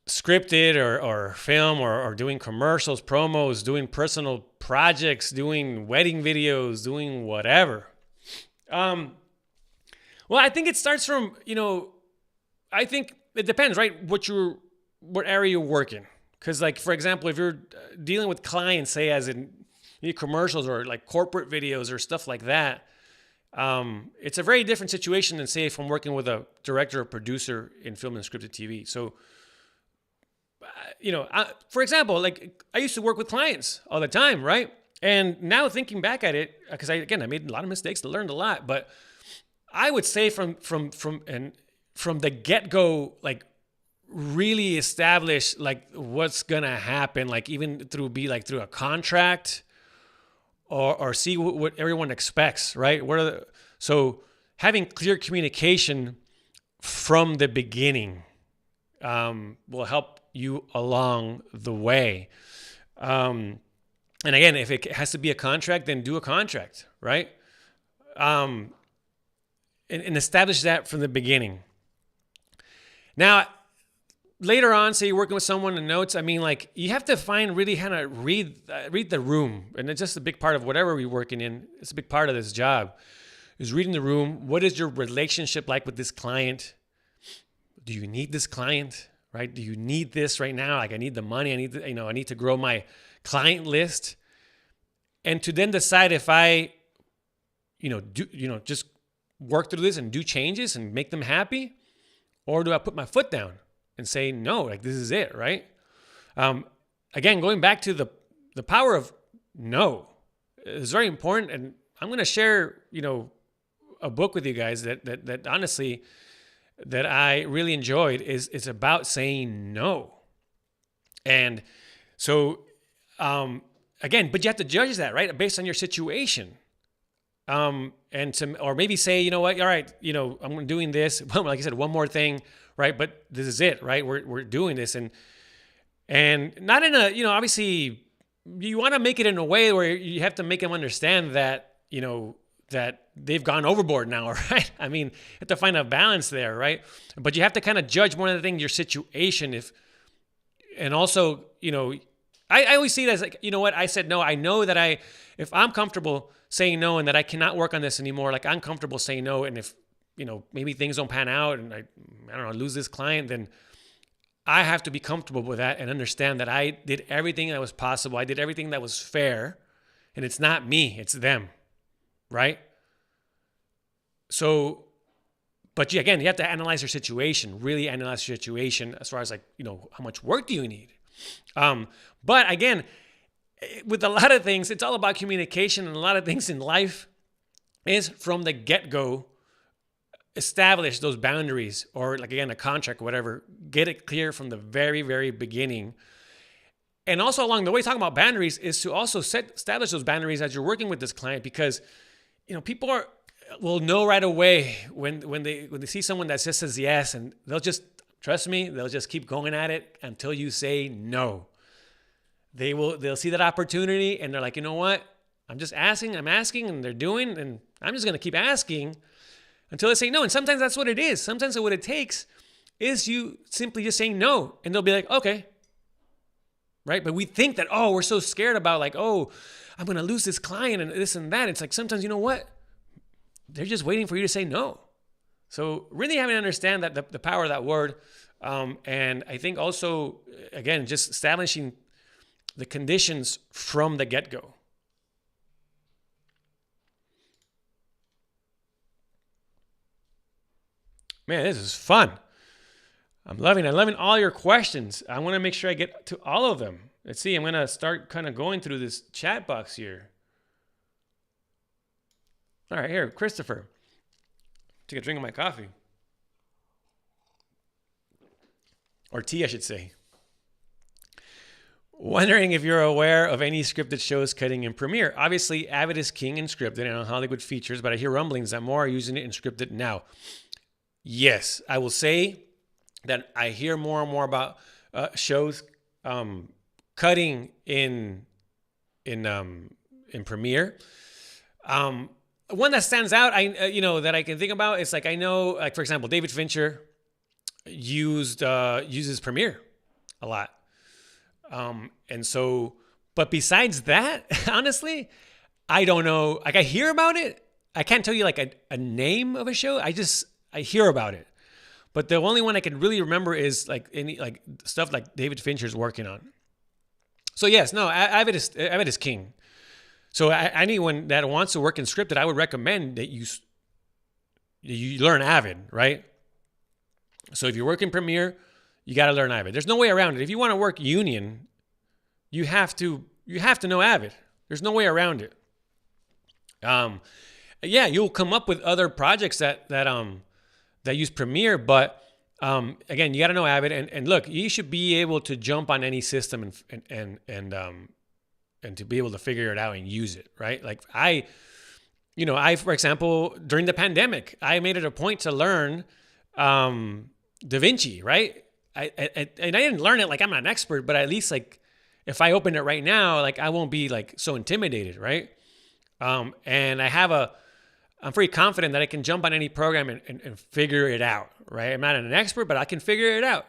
scripted or film or doing commercials, promos, doing personal projects, doing wedding videos, doing whatever. Well, I think it starts from, I think it depends, right? What area you're working. Because, like, for example, if you're dealing with clients, say as in commercials or like corporate videos or stuff like that, it's a very different situation than, say, if I'm working with a director or producer in film and scripted TV. So, for example, like I used to work with clients all the time, right? And now thinking back at it, because I made a lot of mistakes, learned a lot, but I would say from the get-go, like really establish like what's gonna happen, like even through a contract or see what everyone expects, right? So having clear communication from the beginning will help you along the way. And again, if it has to be a contract, then do a contract, right? And establish that from the beginning. Now, later on, say you're working with someone in notes, I mean, like, you have to really kind of read the room. And it's just a big part of whatever we're working in. It's a big part of this job, is reading the room. What is your relationship like with this client? Do you need this client, right? Do you need this right now? Like, I need the money. I need to grow my client list. And to then decide if I, just work through this and do changes and make them happy, or do I put my foot down and say, no, like, this is it, right? Again, going back to the power of no is very important. And I'm going to share, a book with you guys that honestly, that I really enjoyed is about saying no. And so, again, but you have to judge that, right? Based on your situation. Or maybe say, you know what, all right, I'm doing this. Like I said, one more thing, right? But this is it, right? We're doing this, and not in a, obviously you want to make it in a way where you have to make them understand that, that they've gone overboard now, right? I mean, you have to find a balance there, right? But you have to kind of judge one of the things, your situation, and also, I always see it as like, you know what, I said no. I know that if I'm comfortable saying no and that I cannot work on this anymore, like I'm comfortable saying no. And if, maybe things don't pan out and I don't know, lose this client, then I have to be comfortable with that and understand that I did everything that was possible. I did everything that was fair, and it's not me, it's them, right? So, but again, you have to analyze your situation, really analyze your situation as far as like, how much work do you need? But again, with a lot of things, it's all about communication, and a lot of things in life is from the get-go, establish those boundaries, or like, again, a contract, whatever, get it clear from the very, very beginning. And also along the way, talking about boundaries is to also establish those boundaries as you're working with this client, because, people will know right away when they see someone that just says yes, and they'll just, trust me, they'll just keep going at it until you say no. They'll see that opportunity and they're like, you know what? I'm asking, and they're doing, and I'm just going to keep asking until they say no. And sometimes that's what it is. Sometimes what it takes is you simply just saying no, and they'll be like, okay. Right? But we think that, we're so scared about like, I'm going to lose this client and this and that. It's like, sometimes, you know what? They're just waiting for you to say no. So really having to understand that the power of that word. And I think also, again, just establishing the conditions from the get-go. Man, this is fun. I'm loving all your questions. I want to make sure I get to all of them. Let's see. I'm going to start kind of going through this chat box here. All right, here, Christopher. Take a drink of my coffee. Or tea, I should say. Wondering if you're aware of any scripted shows cutting in Premiere. Obviously, Avid is king in scripted and on Hollywood features, but I hear rumblings that more are using it in scripted now. Yes, I will say that I hear more and more about shows cutting in Premiere. One that stands out, that I can think about is like I know, like for example, David Fincher uses Premiere a lot. And so, but besides that, honestly, I don't know. Like I hear about it. I can't tell you like a name of a show. I hear about it. But the only one I can really remember is like any like stuff like David Fincher's working on. So yes, no, Avid is king. So anyone that wants to work in scripted, I would recommend that you learn Avid, right? So if you work in Premiere, you got to learn Avid. There's no way around it. If you want to work union, you have to know Avid. There's no way around it. Yeah, you'll come up with other projects that use Premiere, but again, you got to know Avid. And look, you should be able to jump on any system and to be able to figure it out and use it, right? Like I, for example, during the pandemic, I made it a point to learn DaVinci, right? And I didn't learn it like I'm not an expert, but at least like if I open it right now, like I won't be like so intimidated, right? And I'm pretty confident that I can jump on any program and figure it out, right? I'm not an expert, but I can figure it out.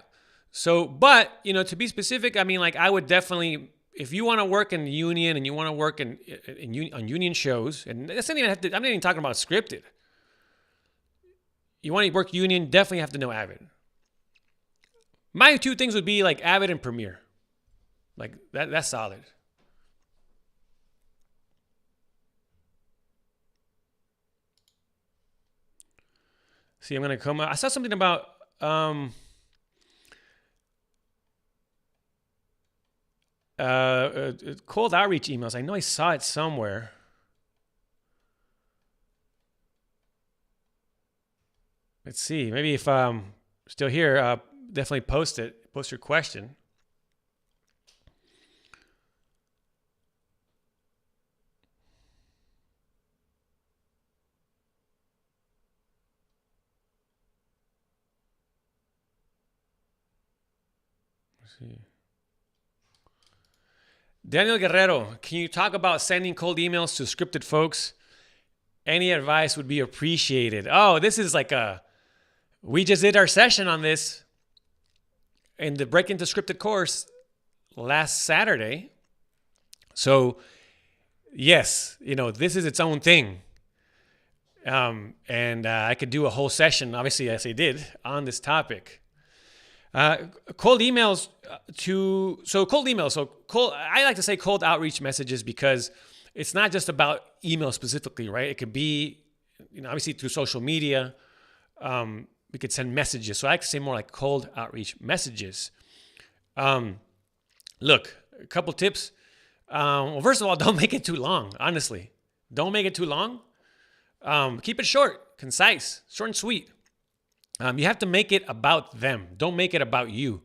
So, but to be specific, I mean, like I would definitely, if you want to work in union and you want to work on union shows, and that's not even I'm not even talking about scripted. You want to work union, definitely have to know Avid. My two things would be like Avid and Premiere. Like that's solid. See, I'm going to come. I saw something about cold outreach emails. I know I saw it somewhere. Let's see. Maybe if still here, definitely post it. Post your question. Let's see. Daniel Guerrero, can you talk about sending cold emails to scripted folks? Any advice would be appreciated. Oh, this is like we just did our session on this in the Break Into Scripted course last Saturday. So yes, this is its own thing. And I could do a whole session, obviously, as I did, on this topic. Cold emails I like to say cold outreach messages because it's not just about email specifically, right? It could be, obviously through social media, we could send messages. So I like to say more like cold outreach messages. Look, a couple tips. Well, first of all, don't make it too long, honestly. Don't make it too long. Keep it short, concise, short and sweet. You have to make it about them. Don't make it about you,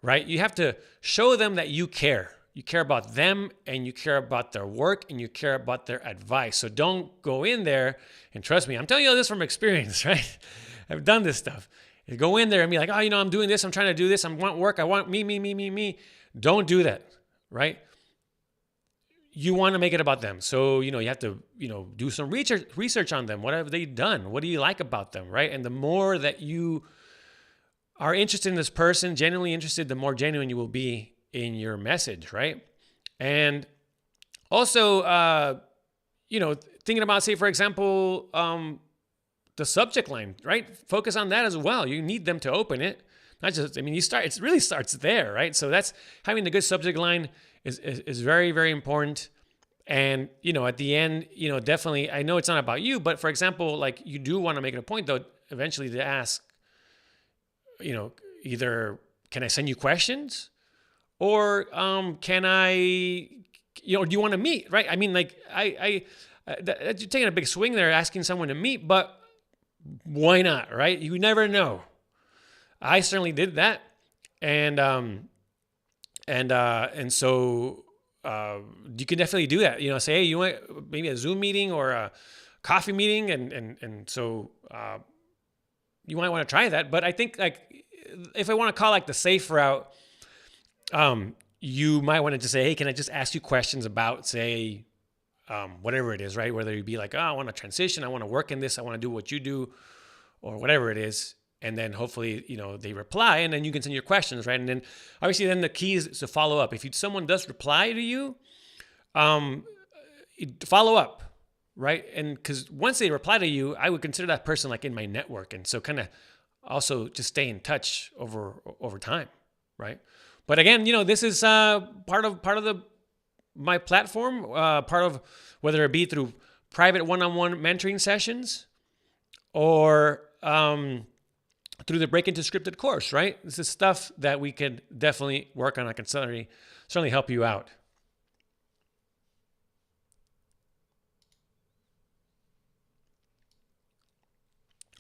right? You have to show them that you care. You care about them and you care about their work and you care about their advice. So don't go in there and trust me. I'm telling you this from experience, right? I've done this stuff. You go in there and be like, oh, I'm doing this. I'm trying to do this. I want work. I want me. Don't do that, right? You want to make it about them. So, you have to, do some research on them. What have they done? What do you like about them, right? And the more that you are interested in this person, genuinely interested, the more genuine you will be in your message, right? And also, thinking about, say, for example, the subject line, right? Focus on that as well. You need them to open it. Not just, it really starts there, right? So that's having a good subject line is very, very important. And, at the end, definitely, I know it's not about you, but for example, like you do want to make it a point though, eventually to ask, either can I send you questions, or can I, do you want to meet, right? I mean, like you're taking a big swing there, asking someone to meet, but why not, right? You never know. I certainly did that, and so you can definitely do that. Say, hey, you want maybe a Zoom meeting or a coffee meeting, and so you might want to try that. But I think, like, if I want to call, like, the safe route, you might want to just say, hey, can I just ask you questions about, say, whatever it is, right? Whether you be like, oh, I want to transition, I want to work in this, I want to do what you do, or whatever it is. And then hopefully, they reply, and then you can send your questions, right? And then obviously then the key is to follow up. If someone does reply to you, follow up, right? And because once they reply to you, I would consider that person like in my network. And so kind of also just stay in touch over time, right? But again, this is part of my platform, part of whether it be through private one-on-one mentoring sessions or through the Break Into Scripted course, right? This is stuff that we can definitely work on. I can certainly help you out.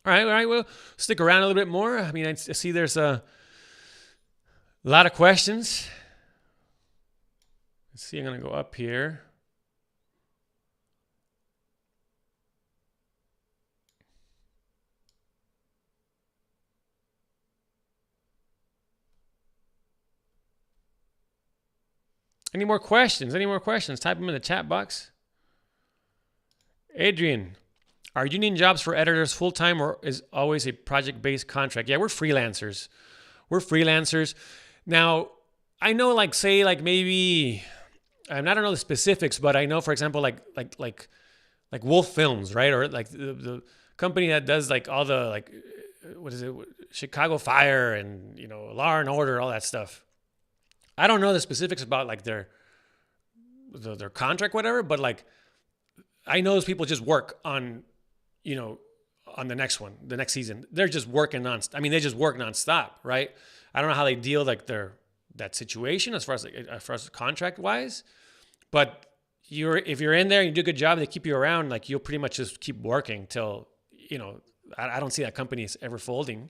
All right, we'll stick around a little bit more. I mean, I see there's a lot of questions. Let's see, I'm going to go up here. Any more questions? Type them in the chat box. Adrian, are union jobs for editors full-time or is always a project-based contract? Yeah, we're freelancers. Now, I know, like, say, like, maybe, I don't know the specifics, but I know, for example, like Wolf Films, right? Or like the company that does, like, all the, like, what is it? Chicago Fire and, Law and Order, all that stuff. I don't know the specifics about, like, their contract, whatever, but, like, I know those people just work on, on the next one, the next season. They're just working they just work nonstop, right? I don't know how they deal, like, that situation as far as contract wise, but if you're in there and you do a good job, they keep you around, like, you'll pretty much just keep working till, I don't see that company is ever folding.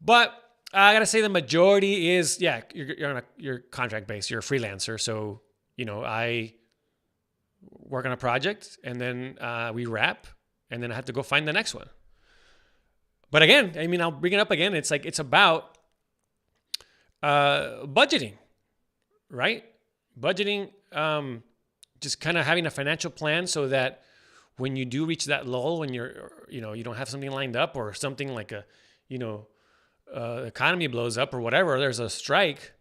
But I gotta say the majority is, you're contract based, you're a freelancer. So, I work on a project and then we wrap and then I have to go find the next one. But again, I mean, I'll bring it up again. It's like, it's about budgeting, right? Budgeting, just kind of having a financial plan so that when you do reach that lull, when you're, you don't have something lined up or something like economy blows up or whatever, there's a strike,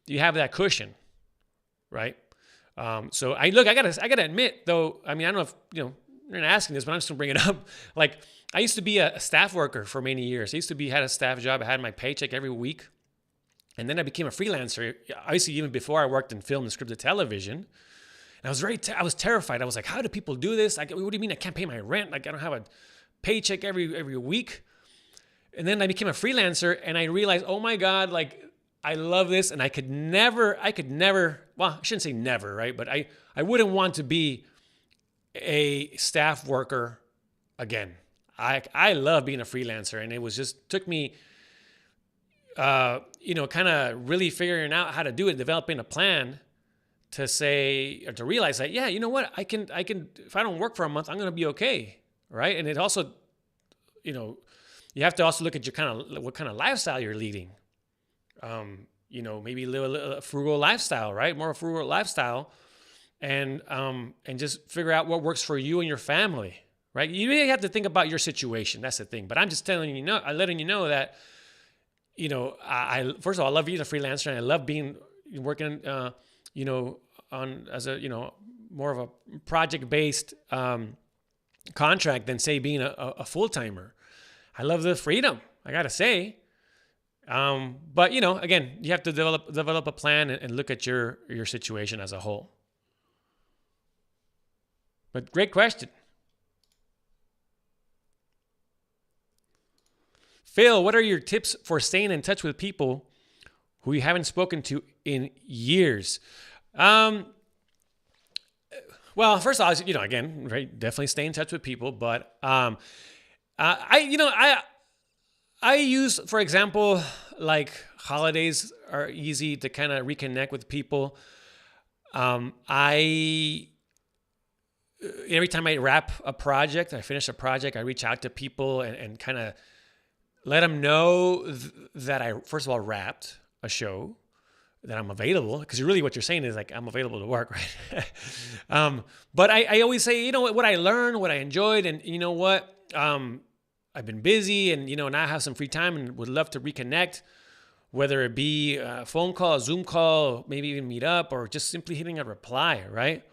you have that cushion, right? So I gotta admit though, I mean, I don't know if, you're not asking this, but I'm just gonna bring it up. Like, I used to be a staff worker for many years. I used to had a staff job. I had my paycheck every week. And then I became a freelancer. Obviously, even before I worked in film and scripted television. And I was I was terrified. I was like, how do people do this? Like, what do you mean I can't pay my rent? Like, I don't have a paycheck every week. And then I became a freelancer and I realized, oh my God, like, I love this. And I could never, well, I shouldn't say never, right? But I wouldn't want to be a staff worker again. I love being a freelancer, and it was just took me, kind of really figuring out how to do it, developing a plan to say, or to realize that, yeah, you know what, I can, if I don't work for a month, I'm going to be okay. Right. And it also, you have to also look at what kind of lifestyle you're leading. Maybe live a frugal lifestyle, right? More frugal lifestyle, and just figure out what works for you and your family, right? You really have to think about your situation. That's the thing. But I'm just letting you know that, I first of all, I love being a freelancer, and I love working, on as a, more of a project-based contract than, say, being a full-timer. I love the freedom, I gotta say. But again, you have to develop a plan and look at your situation as a whole. But great question. Phil, what are your tips for staying in touch with people who you haven't spoken to in years? Well, first of all, again, right, definitely stay in touch with people. But I use, for example, like holidays are easy to kind of reconnect with people. Every time I wrap a project, I finish a project, I reach out to people and kind of let them know that I, first of all, wrapped a show, that I'm available, because really what you're saying is like, I'm available to work, right? But I always say, what I learned, what I enjoyed, and you know what, I've been busy and, now I have some free time and would love to reconnect, whether it be a phone call, a Zoom call, maybe even meet up, or just simply hitting a reply, right?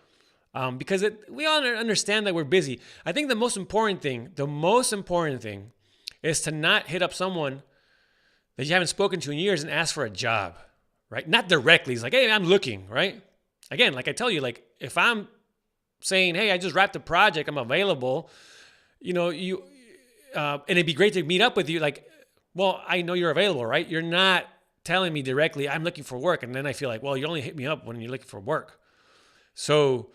Because we all understand that we're busy. I think the most important thing is to not hit up someone that you haven't spoken to in years and ask for a job, right? Not directly. It's like, hey, I'm looking, right? Again, like I tell you, like if I'm saying, hey, I just wrapped a project, I'm available, and it'd be great to meet up with you. Like, well, I know you're available, right? You're not telling me directly, I'm looking for work. And then I feel like, well, you only hit me up when you're looking for work. So,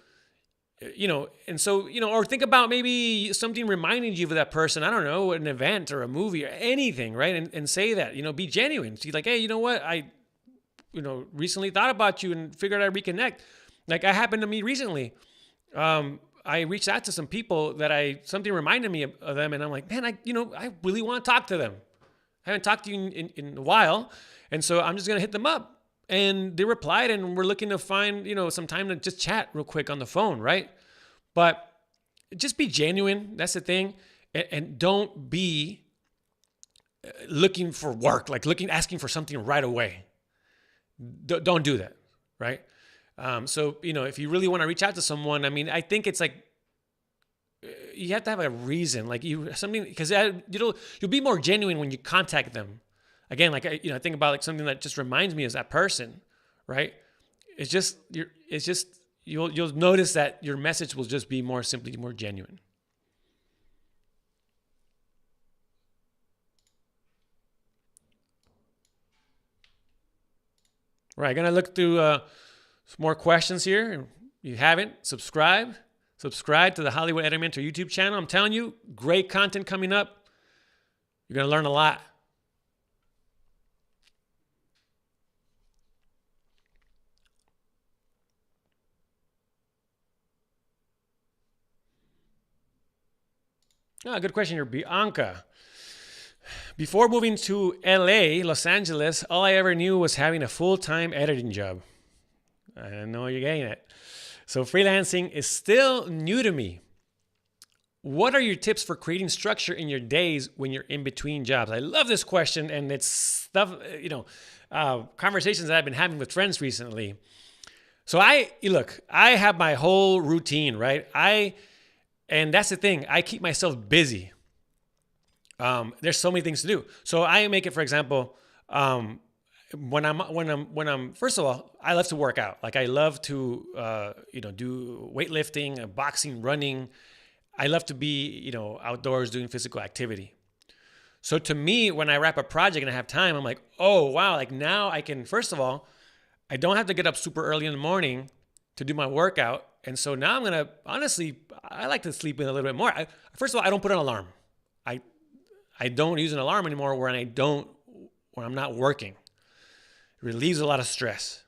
or think about maybe something reminding you of that person. I don't know, an event or a movie or anything, right? And say that, be genuine. See, like, hey, you know what? I recently thought about you and figured I'd reconnect. Like I happened to me recently. I reached out to some people that something reminded me of them. And I'm like, man, I really want to talk to them. I haven't talked to you in a while. And so I'm just going to hit them up. And they replied, and we're looking to find, some time to just chat real quick on the phone, right? But just be genuine. That's the thing. And don't be looking for work, like asking for something right away. Don't do that, right? So, if you really want to reach out to someone, I mean, I think it's like, you have to have a reason, like because you'll be more genuine when you contact them. Again, like, I think about like something that just reminds me of that person, right? You'll notice that your message will just be more genuine. All right, gonna look through some more questions here. If you haven't, subscribe to the Hollywood Editor Mentor YouTube channel. I'm telling you, great content coming up. You're gonna learn a lot. Good question here, Bianca. Before moving to LA, Los Angeles, all I ever knew was having a full-time editing job. I know you're getting it. So freelancing is still new to me. What are your tips for creating structure in your days when you're in between jobs? I love this question, and it's stuff, conversations that I've been having with friends recently. So I have my whole routine, right? And that's the thing. I keep myself busy. There's so many things to do. So I make it, for example, when I'm first of all, I love to work out. Like I love to, do weightlifting, boxing, running. I love to be, outdoors doing physical activity. So to me, when I wrap a project and I have time, I'm like, oh, wow. Like now I can, first of all, I don't have to get up super early in the morning to do my workout. And so now honestly, I like to sleep in a little bit more. First of all, I don't put an alarm. I don't use an alarm anymore when I'm not working. It relieves a lot of stress.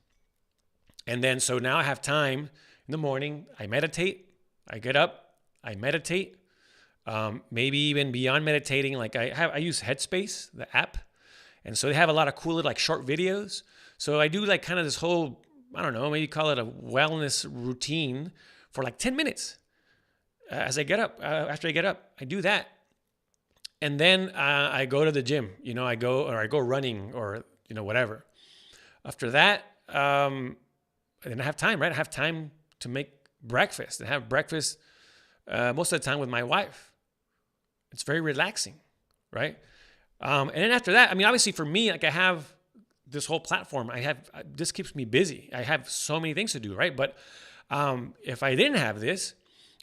And then, so now I have time in the morning. I meditate. I get up. I meditate. Maybe even beyond meditating, like I use Headspace, the app. And so they have a lot of cool little like short videos. So I do like kind of this whole, I don't know, maybe call it a wellness routine for like 10 minutes. As I get up, after I get up, I do that. And then I go to the gym, I go running or, whatever. After that, then I have time, right? I have time to make breakfast and have breakfast most of the time with my wife. It's very relaxing, right? And then after that, I mean, obviously for me, like I have this whole platform. This keeps me busy. I have so many things to do, right? But if I didn't have this,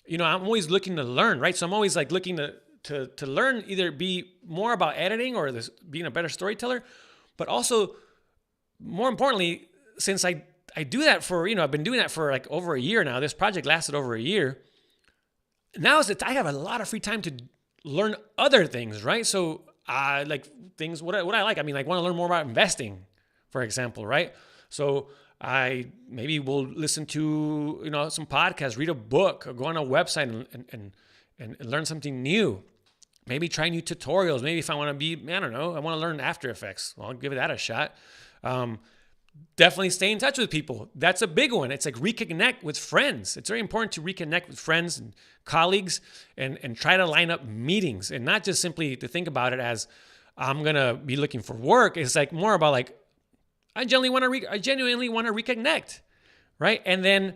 I'm always looking to learn, right? So I'm always like looking to to learn, either be more about editing or this being a better storyteller, but also more importantly, since I do that for, I've been doing that for like over a year now. This project lasted over a year. Now is I have a lot of free time to learn other things, right? So like things, what I like, I mean, like want to learn more about investing, for example, right? So I maybe will listen to, some podcasts, read a book, or go on a website and learn something new. Maybe try new tutorials. Maybe if I want to be, I don't know, I want to learn After Effects. Well, I'll give that a shot. Definitely stay in touch with people. That's a big one. It's like reconnect with friends. It's very important to reconnect with friends and colleagues and try to line up meetings, and not just simply to think about it as I'm going to be looking for work. It's like more about like, I genuinely want to reconnect, right? And then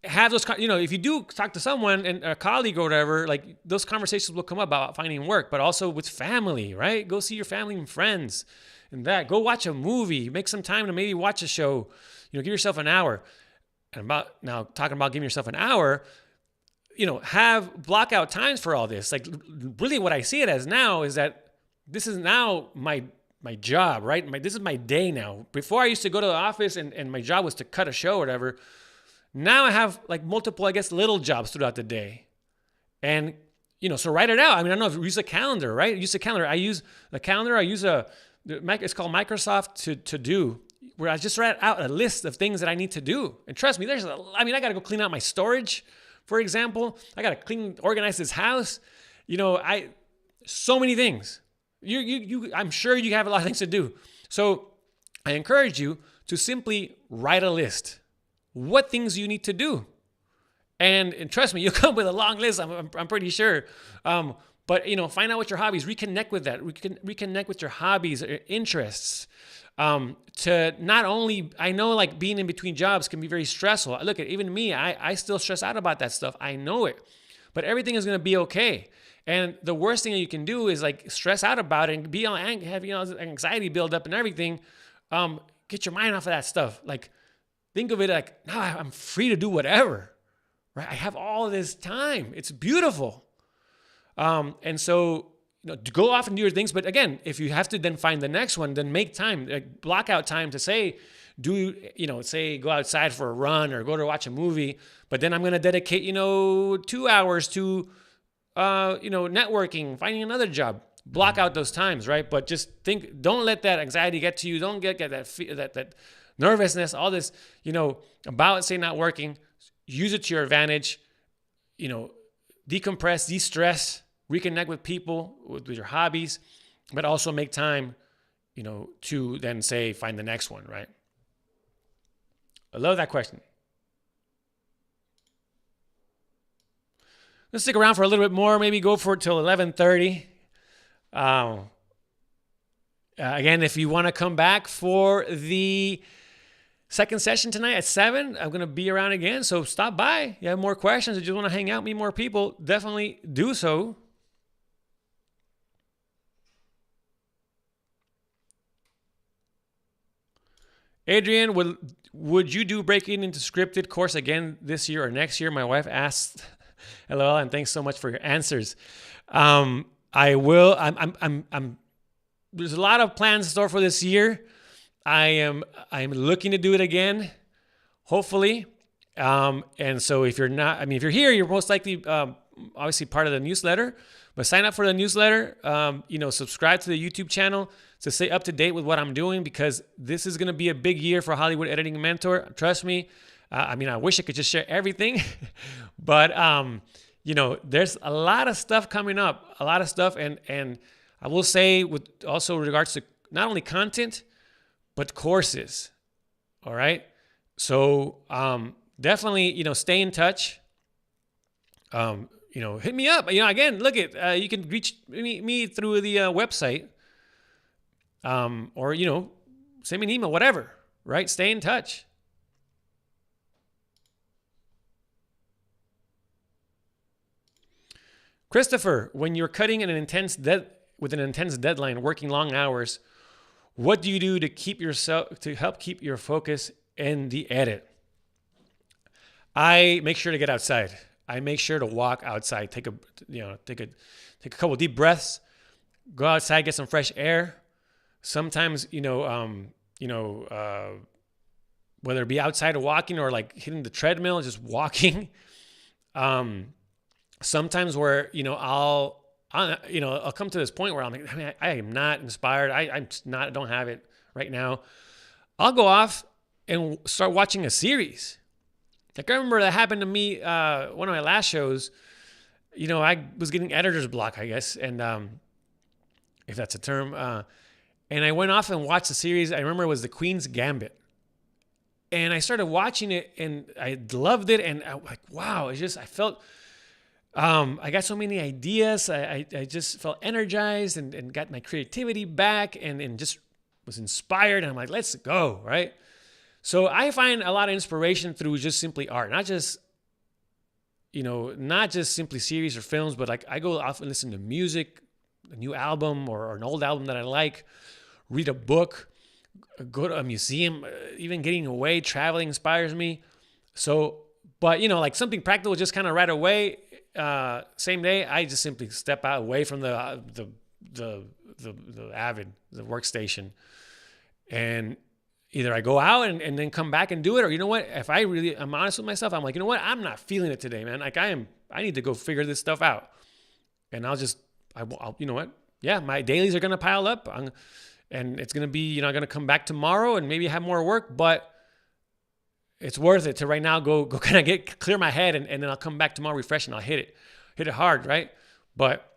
have those, if you do talk to someone and a colleague or whatever, like those conversations will come up about finding work, but also with family, right? Go see your family and friends and go watch a movie, make some time to maybe watch a show, give yourself an hour. And talking about giving yourself an hour, have block out times for all this. Like really what I see it as now is that this is now my job, right? This is my day now. Before I used to go to the office and my job was to cut a show or whatever. Now I have like multiple, I guess, little jobs throughout the day. And, so write it out. I mean, I don't know if you use a calendar, right? Use a calendar. I use a calendar. It's called Microsoft To Do, where I just write out a list of things that I need to do. And trust me, I got to go clean out my storage, for example. I got to organize this house. So many things. I'm sure you have a lot of things to do. So I encourage you to simply write a list. What things you need to do. And trust me, you'll come with a long list, I'm pretty sure. But, find out what your hobbies, reconnect with that. Reconnect with your hobbies, or interests. To not only, I know like being in between jobs can be very stressful. Look, even me, I still stress out about that stuff. I know it. But everything is going to be okay. And the worst thing that you can do is like stress out about it and have anxiety build up and everything. Get your mind off of that stuff. Like, think of it like, now I'm free to do whatever, right? I have all of this time. It's beautiful. And so, go off and do your things. But again, if you have to then find the next one, then make time, like block out time to say, go outside for a run or go to watch a movie. But then I'm going to dedicate, 2 hours to, networking, finding another job. Block out those times, right? But just don't let that anxiety get to you. Don't get that nervousness, all this, about say not working. Use it to your advantage. Decompress, de-stress, reconnect with people, with your hobbies, but also make time, to then say find the next one, right? I love that question. Let's stick around for a little bit more. Maybe go for it till 11:30. Again, if you want to come back for the second session tonight at 7, I'm going to be around again. So stop by. You have more questions or just want to hang out, meet more people, definitely do so. Adrian, would you do Breaking Into Scripted course again this year or next year? My wife asked. LOL, and thanks so much for your answers. I will. I'm there's a lot of plans in store for this year. I'm looking to do it again, hopefully. And so if you're if you're here, you're most likely obviously part of the newsletter. But sign up for the newsletter. Subscribe to the YouTube channel to stay up to date with what I'm doing, because this is going to be a big year for Hollywood Editing Mentor. Trust me. I wish I could just share everything, but there's a lot of stuff coming up, a lot of stuff, and I will say with also regards to not only content, but courses. All right. So definitely, stay in touch. Hit me up. Again, look at you can reach me through the website, or send me an email, whatever. Right. Stay in touch. Christopher, when you're cutting with an intense deadline, working long hours, what do you do to help keep your focus in the edit? I make sure to get outside. I make sure to walk outside, take a couple deep breaths, go outside, get some fresh air. Sometimes, whether it be outside or walking or like hitting the treadmill, just walking. Sometimes where, I'll come to this point where I'm like, I am not inspired. I don't have it right now. I'll go off and start watching a series. Like I remember that happened to me, one of my last shows, I was getting editor's block, I guess. And, if that's a term, and I went off and watched the series. I remember it was The Queen's Gambit. And I started watching it and I loved it. And I was like, wow, I felt, I got so many ideas. I just felt energized and got my creativity back and just was inspired. And I'm like, let's go, right? So I find a lot of inspiration through just simply art, not just simply series or films, but like I go off and listen to music, a new album or an old album that I like, read a book, go to a museum. Even getting away, traveling inspires me. So, but like something practical, just kind of right away, same day, I just simply step out away from the workstation, and either I go out and then come back and do it, or if I'm honest with myself, I'm like, I'm not feeling it today, man. Like I need to go figure this stuff out, and I'll my dailies are gonna pile up. And it's going to be, I'm going to come back tomorrow and maybe have more work, but it's worth it to right now go kind of clear my head and then I'll come back tomorrow refreshed and I'll hit it hard, right? But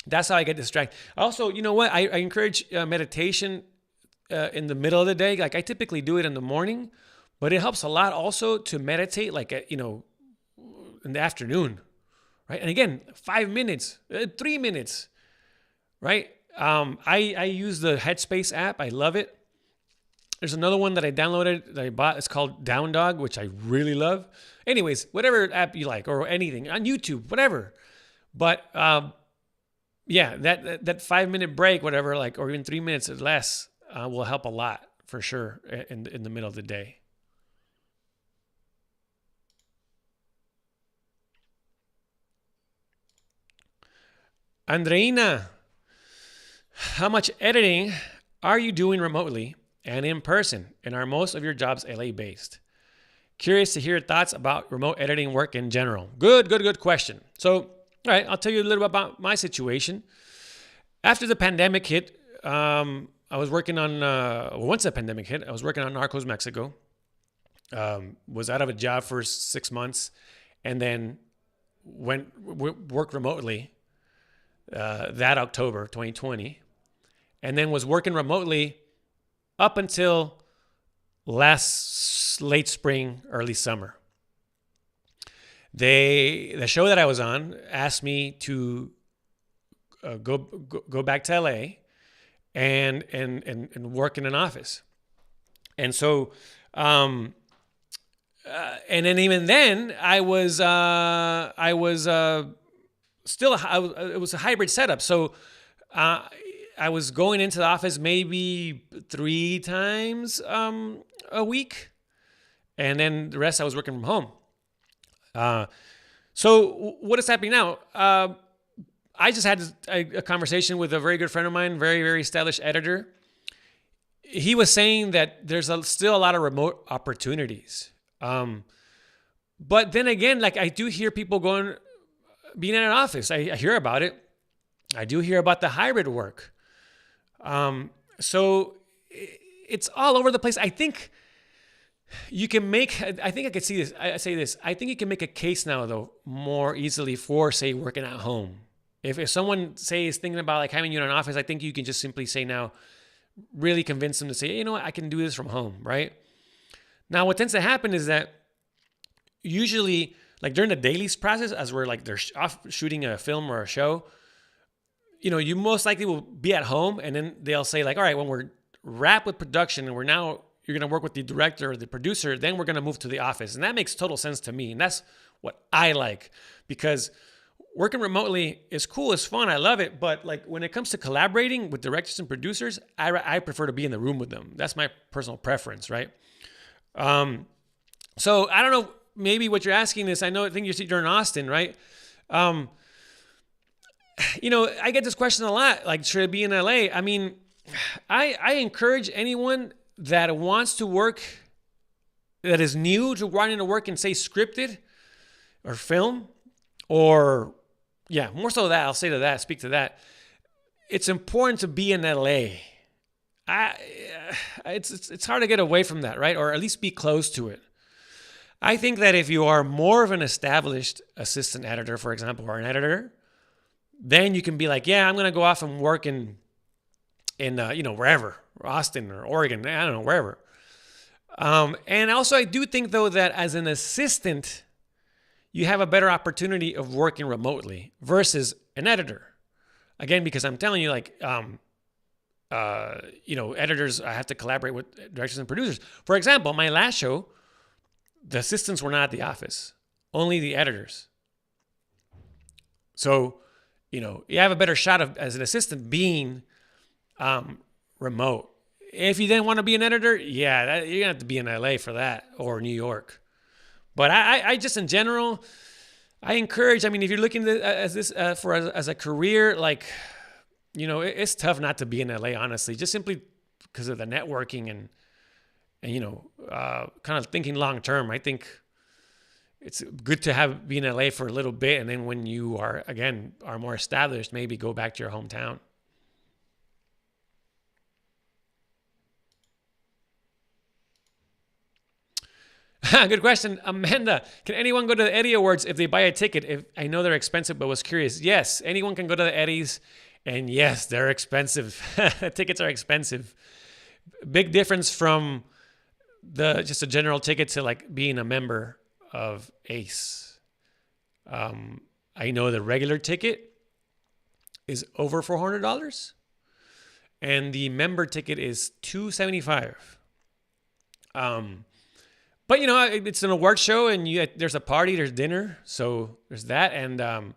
that's how I get distracted. Also, I encourage meditation in the middle of the day. Like I typically do it in the morning, but it helps a lot also to meditate like, in the afternoon, right? And again, 5 minutes, 3 minutes, right? I use the Headspace app. I love it. There's another one that I downloaded that I bought. It's called Down Dog, which I really love. Anyways, whatever app you like or anything on YouTube, whatever. But that 5-minute break, whatever, like, or even 3 minutes or less, will help a lot for sure in the middle of the day. Andreina, how much editing are you doing remotely and in person? And are most of your jobs LA based? Curious to hear your thoughts about remote editing work in general. Good question. So, all right, I'll tell you a little bit about my situation. After the pandemic hit, I was working on, once the pandemic hit, I was working on Narcos Mexico. Was out of a job for 6 months and then worked remotely that October 2020. And then was working remotely up until late spring, early summer. The show that I was on asked me to go back to LA and work in an office. And so, and then even then, it was a hybrid setup. So, I was going into the office maybe 3 times a week, and then the rest I was working from home. So what is happening now? I just had a conversation with a very good friend of mine, very, very established editor. He was saying that there's still a lot of remote opportunities. But then again, like I do hear people being in an office. I hear about it. I do hear about the hybrid work. So it's all over the place. I think you can I could see this. I say this. I think you can make a case now, though, more easily for, say, working at home. If someone, say, is thinking about like having you in an office, I think you can just simply say now, really convince them to say, you know what, I can do this from home, right? Now, what tends to happen is that usually, like during the dailies process, as we're like they're off shooting a film or a show, you most likely will be at home, and then they'll say like, all right, when we're wrapped with production and you're going to work with the director or the producer, then we're going to move to the office. And that makes total sense to me. And that's what I like, because working remotely is cool, it's fun, I love it. But like when it comes to collaborating with directors and producers, I prefer to be in the room with them. That's my personal preference, right? So I don't know, maybe what you're asking is, I think you're in Austin, right? I get this question a lot, like, should I be in LA? I mean, I encourage anyone that wants to work, that is new to wanting to work in, say, scripted or film, or, more so that, I'll speak to that. It's important to be in LA. It's hard to get away from that, right? Or at least be close to it. I think that if you are more of an established assistant editor, for example, or an editor, then you can be like, I'm going to go off and work in wherever, Austin or Oregon, I don't know, wherever. And also, I do think, though, that as an assistant, you have a better opportunity of working remotely versus an editor. Again, because I'm telling you, like, editors, I have to collaborate with directors and producers. For example, my last show, the assistants were not at the office, only the editors. So, you have a better shot of, as an assistant, being remote. If you then want to be an editor, you're going to have to be in LA for that, or New York. But I just, in general, I encourage, if you're looking as a career, like, it's tough not to be in LA, honestly, just simply because of the networking and kind of thinking long term. I think it's good to be in LA for a little bit, and then when you are more established, maybe go back to your hometown. Good question. Amanda, can anyone go to the Eddie Awards if they buy a ticket? I know they're expensive, but was curious. Yes, anyone can go to the Eddies, and yes, they're expensive. Tickets are expensive. Big difference from just a general ticket to, like, being a member of ACE. I know the regular ticket is over $400, and the member ticket is $275. But it's an award show, and there's a party, there's dinner, so there's that, and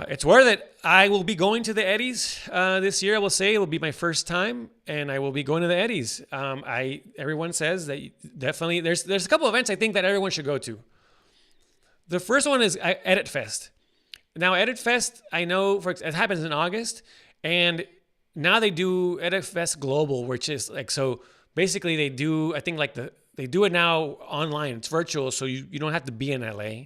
it's worth it. I will be going to the Eddies this year. I will say it will be my first time, and I will be going to the Eddies. Everyone says that definitely there's a couple of events I think that everyone should go to. The first one is Edit Fest. Now, Edit Fest, I know it happens in August, and now they do Edit Fest Global, which is like, so. Basically, they do, I think, they do it now online. It's virtual, so you don't have to be in LA.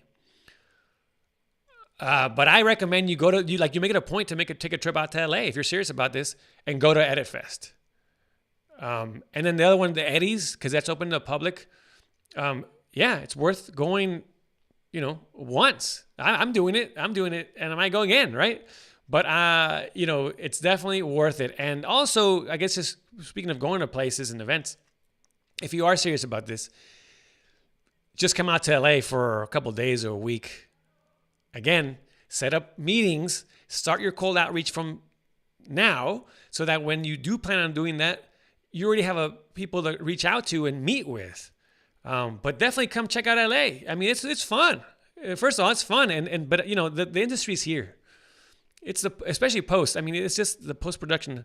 But I recommend you make it a point to take a trip out to LA if you're serious about this, and go to Edit Fest. And then the other one, the Eddies, because that's open to the public. It's worth going, once. I'm doing it, and I might go again, right? But, it's definitely worth it. And also, I guess, just speaking of going to places and events, if you are serious about this, just come out to LA for a couple of days or a week. Again, set up meetings, start your cold outreach from now, so that when you do plan on doing that, you already have people to reach out to and meet with. But definitely come check out LA. It's fun. First of all, it's fun. But the industry's here. It's especially post. It's just the post-production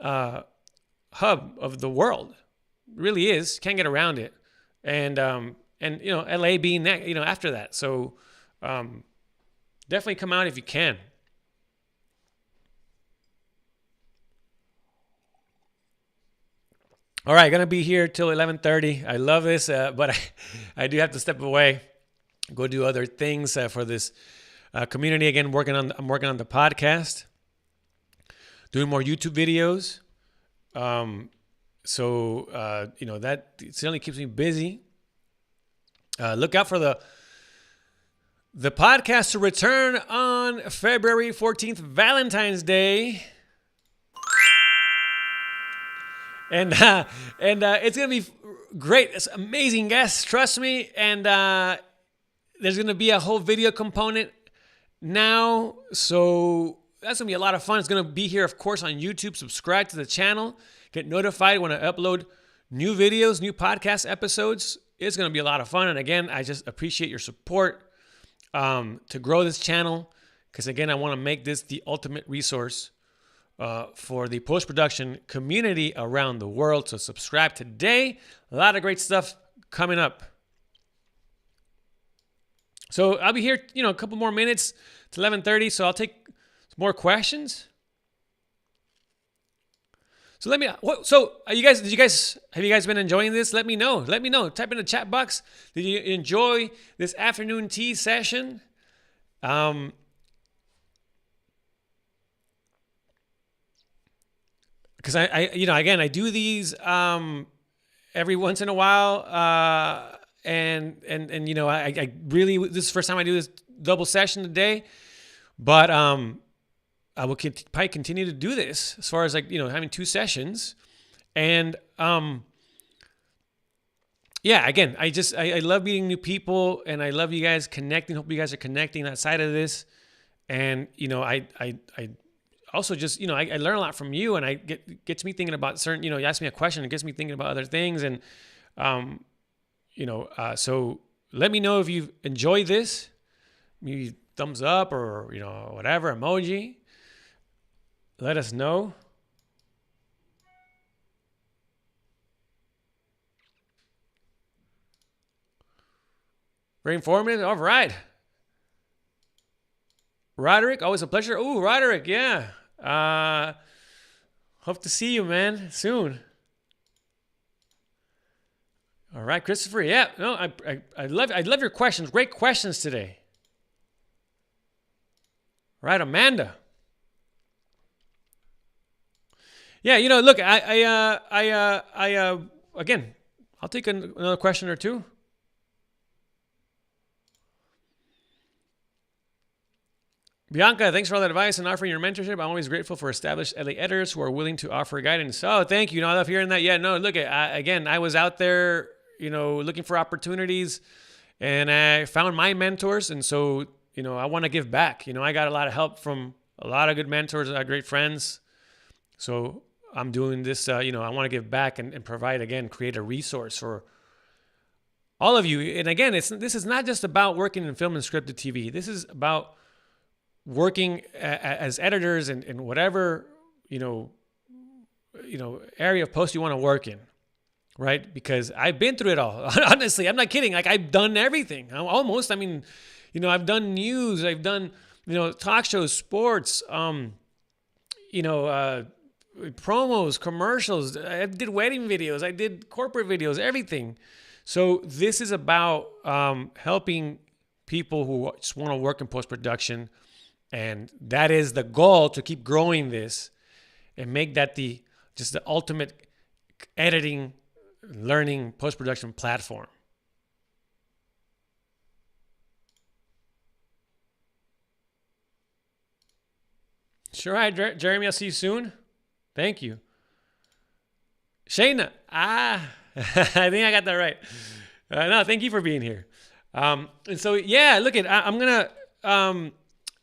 hub of the world. It really is. Can't get around it. And LA being that, after that. So definitely come out if you can. All right, gonna be here till 11:30. I love this, but I do have to step away, go do other things for this community. Again, I'm working on the podcast, doing more YouTube videos. So that certainly keeps me busy. Look out for the podcast to return on February 14th, Valentine's Day. And it's going to be great. It's amazing guests, trust me. And there's going to be a whole video component now. So that's going to be a lot of fun. It's going to be here, of course, on YouTube. Subscribe to the channel. Get notified when I upload new videos, new podcast episodes. It's going to be a lot of fun. And again, I just appreciate your support to grow this channel. Because again, I want to make this the ultimate resource for the post-production community around the world. So subscribe today. A lot of great stuff coming up. So I'll be here, a couple more minutes to 11:30. So I'll take some more questions. So have you guys been enjoying this? Let me know. Type in the chat box. Did you enjoy this afternoon tea session? Because I do these every once in a while, and I really, this is the first time I do this double session today, but I will probably continue to do this as far as having two sessions, and again, I love meeting new people, and I love you guys connecting. Hope you guys are connecting outside of this, and I also just, I learn a lot from you, and I gets me thinking about certain, you ask me a question, it gets me thinking about other things. And, so let me know if you enjoyed this, maybe thumbs up or, whatever emoji, let us know. Very informative. All right. Roderick, always a pleasure. Ooh, Roderick. Yeah. Hope to see you, man, soon. All right, Christopher. Yeah, no, I love your questions. Great questions today. All right, Amanda. Yeah, look, again, I'll take another question or two. Bianca, thanks for all that advice and offering your mentorship. I'm always grateful for established LA editors who are willing to offer guidance. Oh, thank you. I love hearing that. Yeah, no, look, I was out there, looking for opportunities, and I found my mentors. And so, I want to give back. I got a lot of help from a lot of good mentors, great friends. So I'm doing this, I want to give back and provide, again, create a resource for all of you. And again, this is not just about working in film and scripted TV. This is about working as editors in whatever, area of post you want to work in, right? Because I've been through it all. Honestly, I'm not kidding. I've done everything. Almost. I've done news. I've done, talk shows, sports, promos, commercials. I did wedding videos. I did corporate videos, everything. So this is about helping people who just want to work in post-production. And that is the goal, to keep growing this and make that the ultimate editing, learning, post-production platform. Sure. Hi, Jeremy. I'll see you soon. Thank you. Shayna. I think I got that right. No, thank you for being here. And so, yeah, look at,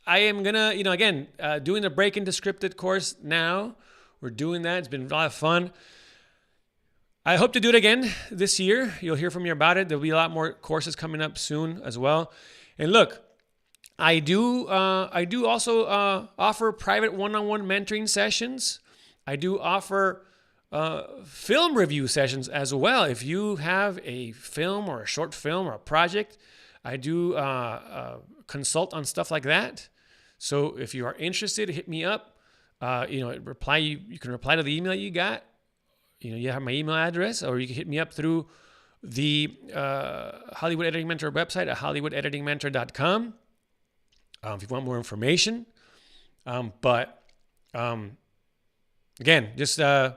I am gonna, again, doing the Break Into Scripted course now. We're doing that. It's been a lot of fun. I hope to do it again this year. You'll hear from me about it. There'll be a lot more courses coming up soon as well. And look, I do also offer private one-on-one mentoring sessions. I do offer film review sessions as well. If you have a film or a short film or a project, I do consult on stuff like that. So if you are interested, hit me up. You can reply to the email you got. You have my email address, or you can hit me up through the Hollywood Editing Mentor website at hollywoodeditingmentor.com if you want more information. Again, just if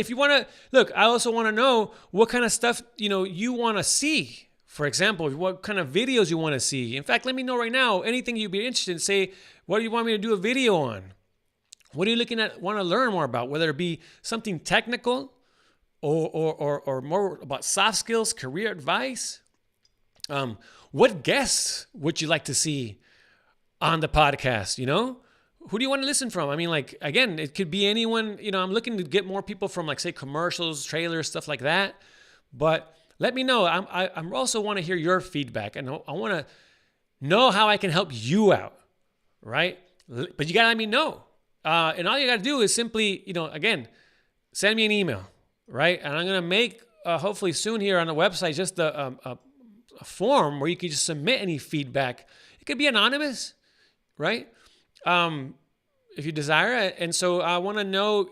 you want to look, I also want to know what kind of stuff you want to see. For example, what kind of videos you want to see. In fact, let me know right now, anything you'd be interested in. Say, what do you want me to do a video on? What are you looking at, want to learn more about? Whether it be something technical or more about soft skills, career advice. What guests would you like to see on the podcast? Who do you want to listen from? Again, it could be anyone. I'm looking to get more people from, say, commercials, trailers, stuff like that. But let me know. I also want to hear your feedback, and I want to know how I can help you out, right? But you got to let me know. And all you got to do is simply, again, send me an email, right? And I'm going to make, hopefully soon here on the website, just a a form where you can just submit any feedback. It could be anonymous, right? If you desire it. And so I want to know,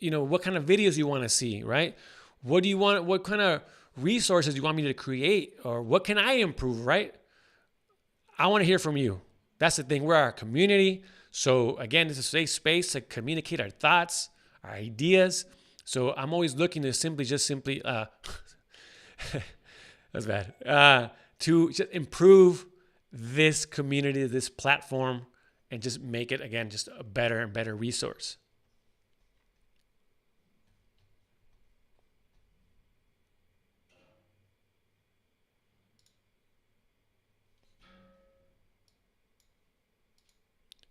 what kind of videos you want to see, right? What do you want? What kind of resources do you want me to create, or what can I improve, right? I want to hear from you. That's the thing. We're our community. So again, this is a safe space to communicate our thoughts, our ideas. So I'm always looking to simply, that's bad, to just improve this community, this platform, and just make it, again, just a better and better resource.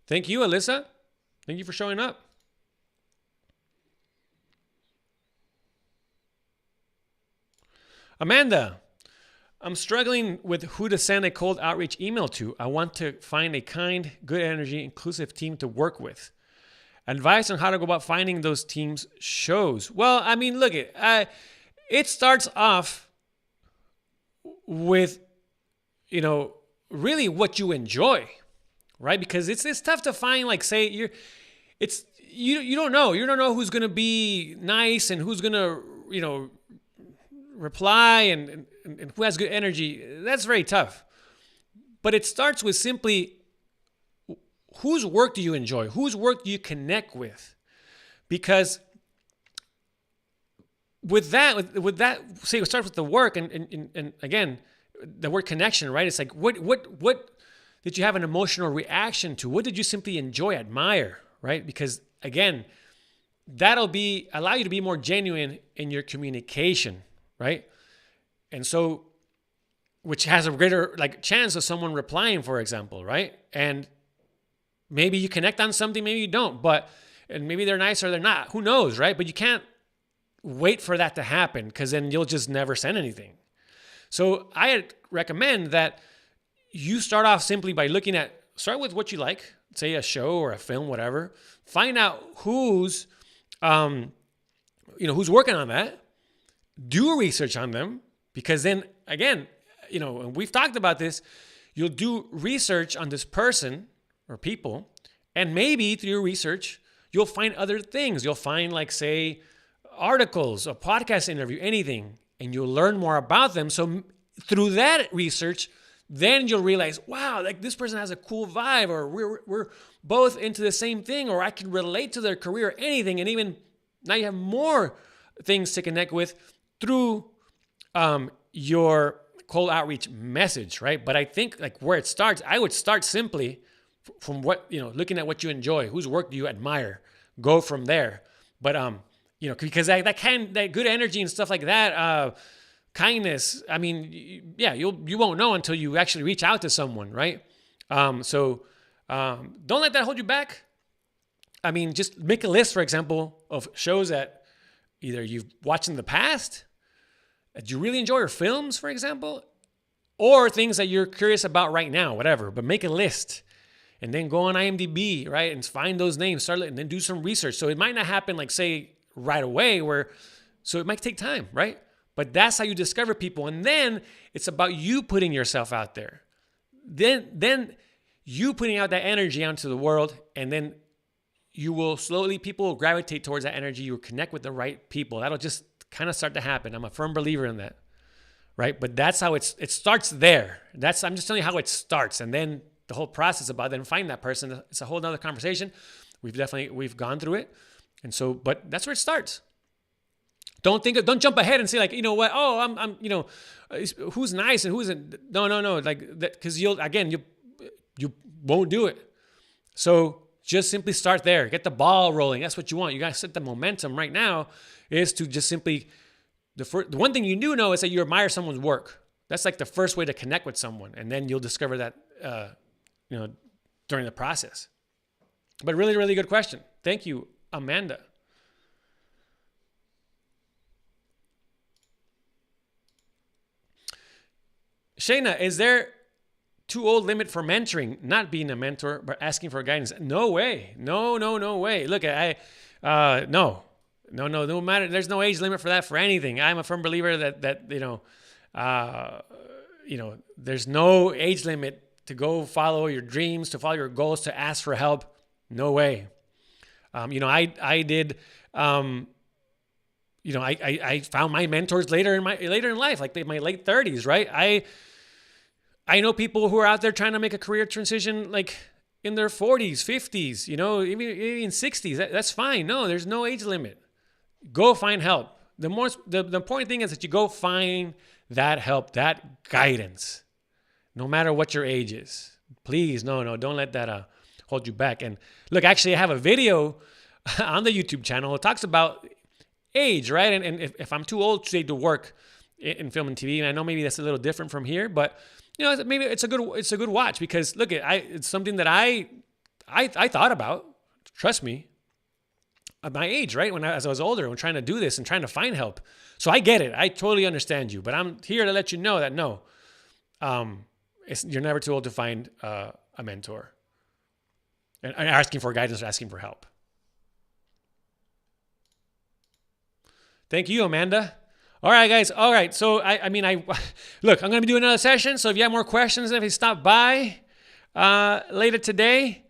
Thank you, Alyssa. Thank you for showing up. Amanda, I'm struggling with who to send a cold outreach email to. I want to find a kind, good energy, inclusive team to work with. Advice on how to go about finding those teams shows. Well, I mean, look, it starts off with, really what you enjoy, right? Because it's tough to find, like, say, you don't know. You don't know who's going to be nice and who's going to, reply and who has good energy. That's very tough. But it starts with simply, whose work do you enjoy? Whose work do you connect with? Because with that, say it starts with the work and again, the word connection, right? It's like, what did you have an emotional reaction to? What did you simply enjoy, admire, right? Because again, that'll allow you to be more genuine in your communication, right? And so, which has a greater chance of someone replying, for example, right? And maybe you connect on something, maybe you don't, and maybe they're nice or they're not. Who knows, right? But you can't wait for that to happen, because then you'll just never send anything. So I recommend that you start off simply by start with what you like, say a show or a film, whatever. Find out who's working on that. Do research on them, because then again, and we've talked about this, you'll do research on this person or people, and maybe through your research, you'll find other things. You'll find, say, articles, a podcast interview, anything, and you'll learn more about them. So through that research, then you'll realize, wow, this person has a cool vibe, or we're both into the same thing, or I can relate to their career, or anything. And even now you have more things to connect with through your cold outreach message, right? But I think where it starts, I would start simply from what, looking at what you enjoy, whose work do you admire, go from there. But, because that good energy and stuff like that, kindness, I mean, yeah, you won't know until you actually reach out to someone, right? So don't let that hold you back. I mean, just make a list, for example, of shows that either you've watched in the past, that you really enjoy, or films, for example, or things that you're curious about right now, whatever. But make a list and then go on IMDb, right? And find those names, and then do some research. So it might not happen, say, right away, so it might take time, right? But that's how you discover people. And then it's about you putting yourself out there. Then you putting out that energy onto the world, and then people will gravitate towards that energy. You'll connect with the right people. That'll just kind of start to happen. I'm a firm believer in that, right? But that's how it starts there. I'm just telling you how it starts. And then the whole process about then find that person, it's a whole nother conversation. We've gone through it. And so, but that's where it starts. Don't jump ahead and say what? Oh, I'm who's nice and who isn't. No. Because you won't do it. So just simply start there. Get the ball rolling. That's what you want. You got to set the momentum right now, is to just simply, the one thing you do know is that you admire someone's work. That's the first way to connect with someone. And then you'll discover that, during the process. But really, really good question. Thank you, Amanda. Shayna, is there too old limit for mentoring? Not being a mentor, but asking for guidance? No way. No way. Look, no matter. There's no age limit for that, for anything. I'm a firm believer that there's no age limit to go follow your dreams, to follow your goals, to ask for help. No way. I did. I found my mentors later in life, like my late 30s, right? I know people who are out there trying to make a career transition, like in their 40s, 50s, even 60s. That's fine. No, there's no age limit. Go find help. The important thing is that you go find that help, that guidance, no matter what your age is. Please, no, don't let that hold you back. And look, actually, I have a video on the YouTube channel that talks about age, right? And if I'm too old to work in film and TV, and I know maybe that's a little different from here, but maybe it's a good watch, because look, it's something that I thought about. Trust me, at my age, right? As I was older, when trying to do this and trying to find help. So I get it. I totally understand you, but I'm here to let you know that no, you're never too old to find a mentor and asking for guidance or asking for help. Thank you, Amanda. All right, guys. All right. So look, I'm going to be doing another session. So if you have more questions, if you stop by later today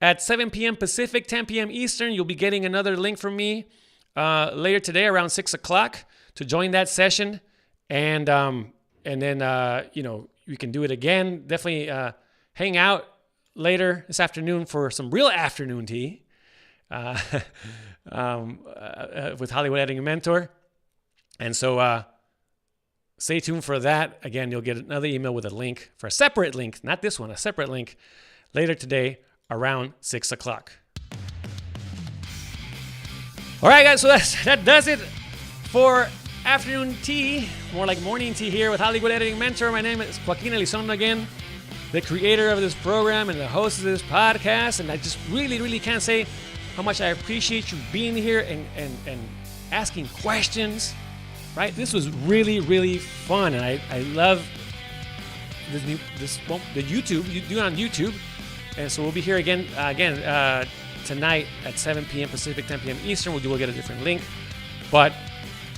at 7 p.m. Pacific, 10 p.m. Eastern, you'll be getting another link from me later today around 6 o'clock to join that session. And then, you can do it again. Definitely hang out later this afternoon for some real afternoon tea with Hollywood Editing Mentor. And so stay tuned for that. Again, you'll get another email with a link for a separate link, not this one, a separate link later today around 6 o'clock. All right, guys, so that does it for afternoon tea, more like morning tea here with Hollywood Editing Mentor. My name is Joaquin Elizondo again, the creator of this program and the host of this podcast. And I just really, really can't say how much I appreciate you being here and asking questions, right? This was really, really fun. And I love the YouTube. You do it on YouTube. And so we'll be here again tonight at 7 p.m. Pacific, 10 p.m. Eastern. We'll get a different link. But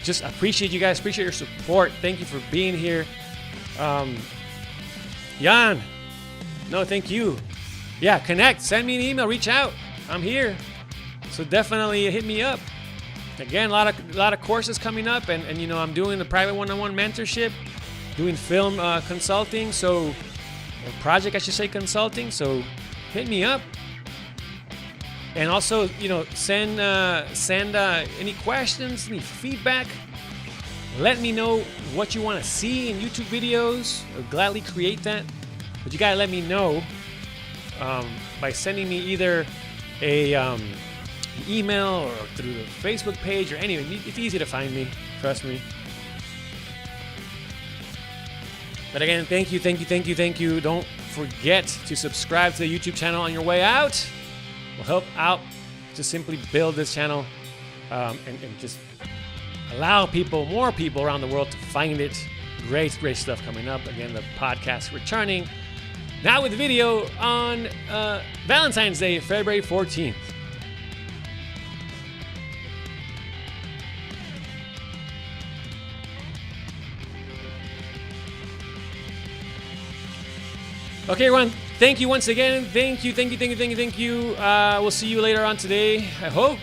just appreciate you guys. Appreciate your support. Thank you for being here. Jan. No, thank you. Yeah, connect. Send me an email. Reach out. I'm here. So definitely hit me up. Again, a lot of courses coming up. And I'm doing the private one-on-one mentorship. Doing film consulting. Or project, I should say, consulting. So hit me up. And also, send any questions, any feedback. Let me know what you want to see in YouTube videos. I'll gladly create that. But you gotta let me know by sending me either an email or through the Facebook page or anyway. It's easy to find me. Trust me. But again, thank you. Don't forget to subscribe to the YouTube channel on your way out. Will help out to simply build this channel and just allow more people around the world to find it. Great stuff coming up. Again, the podcast returning now with video on Valentine's Day, February 14th. Okay, everyone. Thank you once again. Thank you. We'll see you later on today, I hope.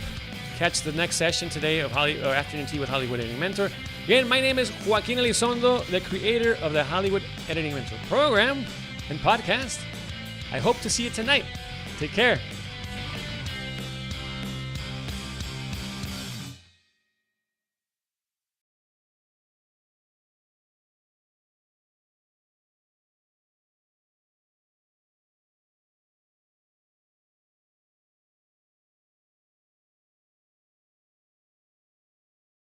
Catch the next session today of Afternoon Tea with Hollywood Editing Mentor. Again, my name is Joaquin Elizondo, the creator of the Hollywood Editing Mentor program and podcast. I hope to see you tonight. Take care.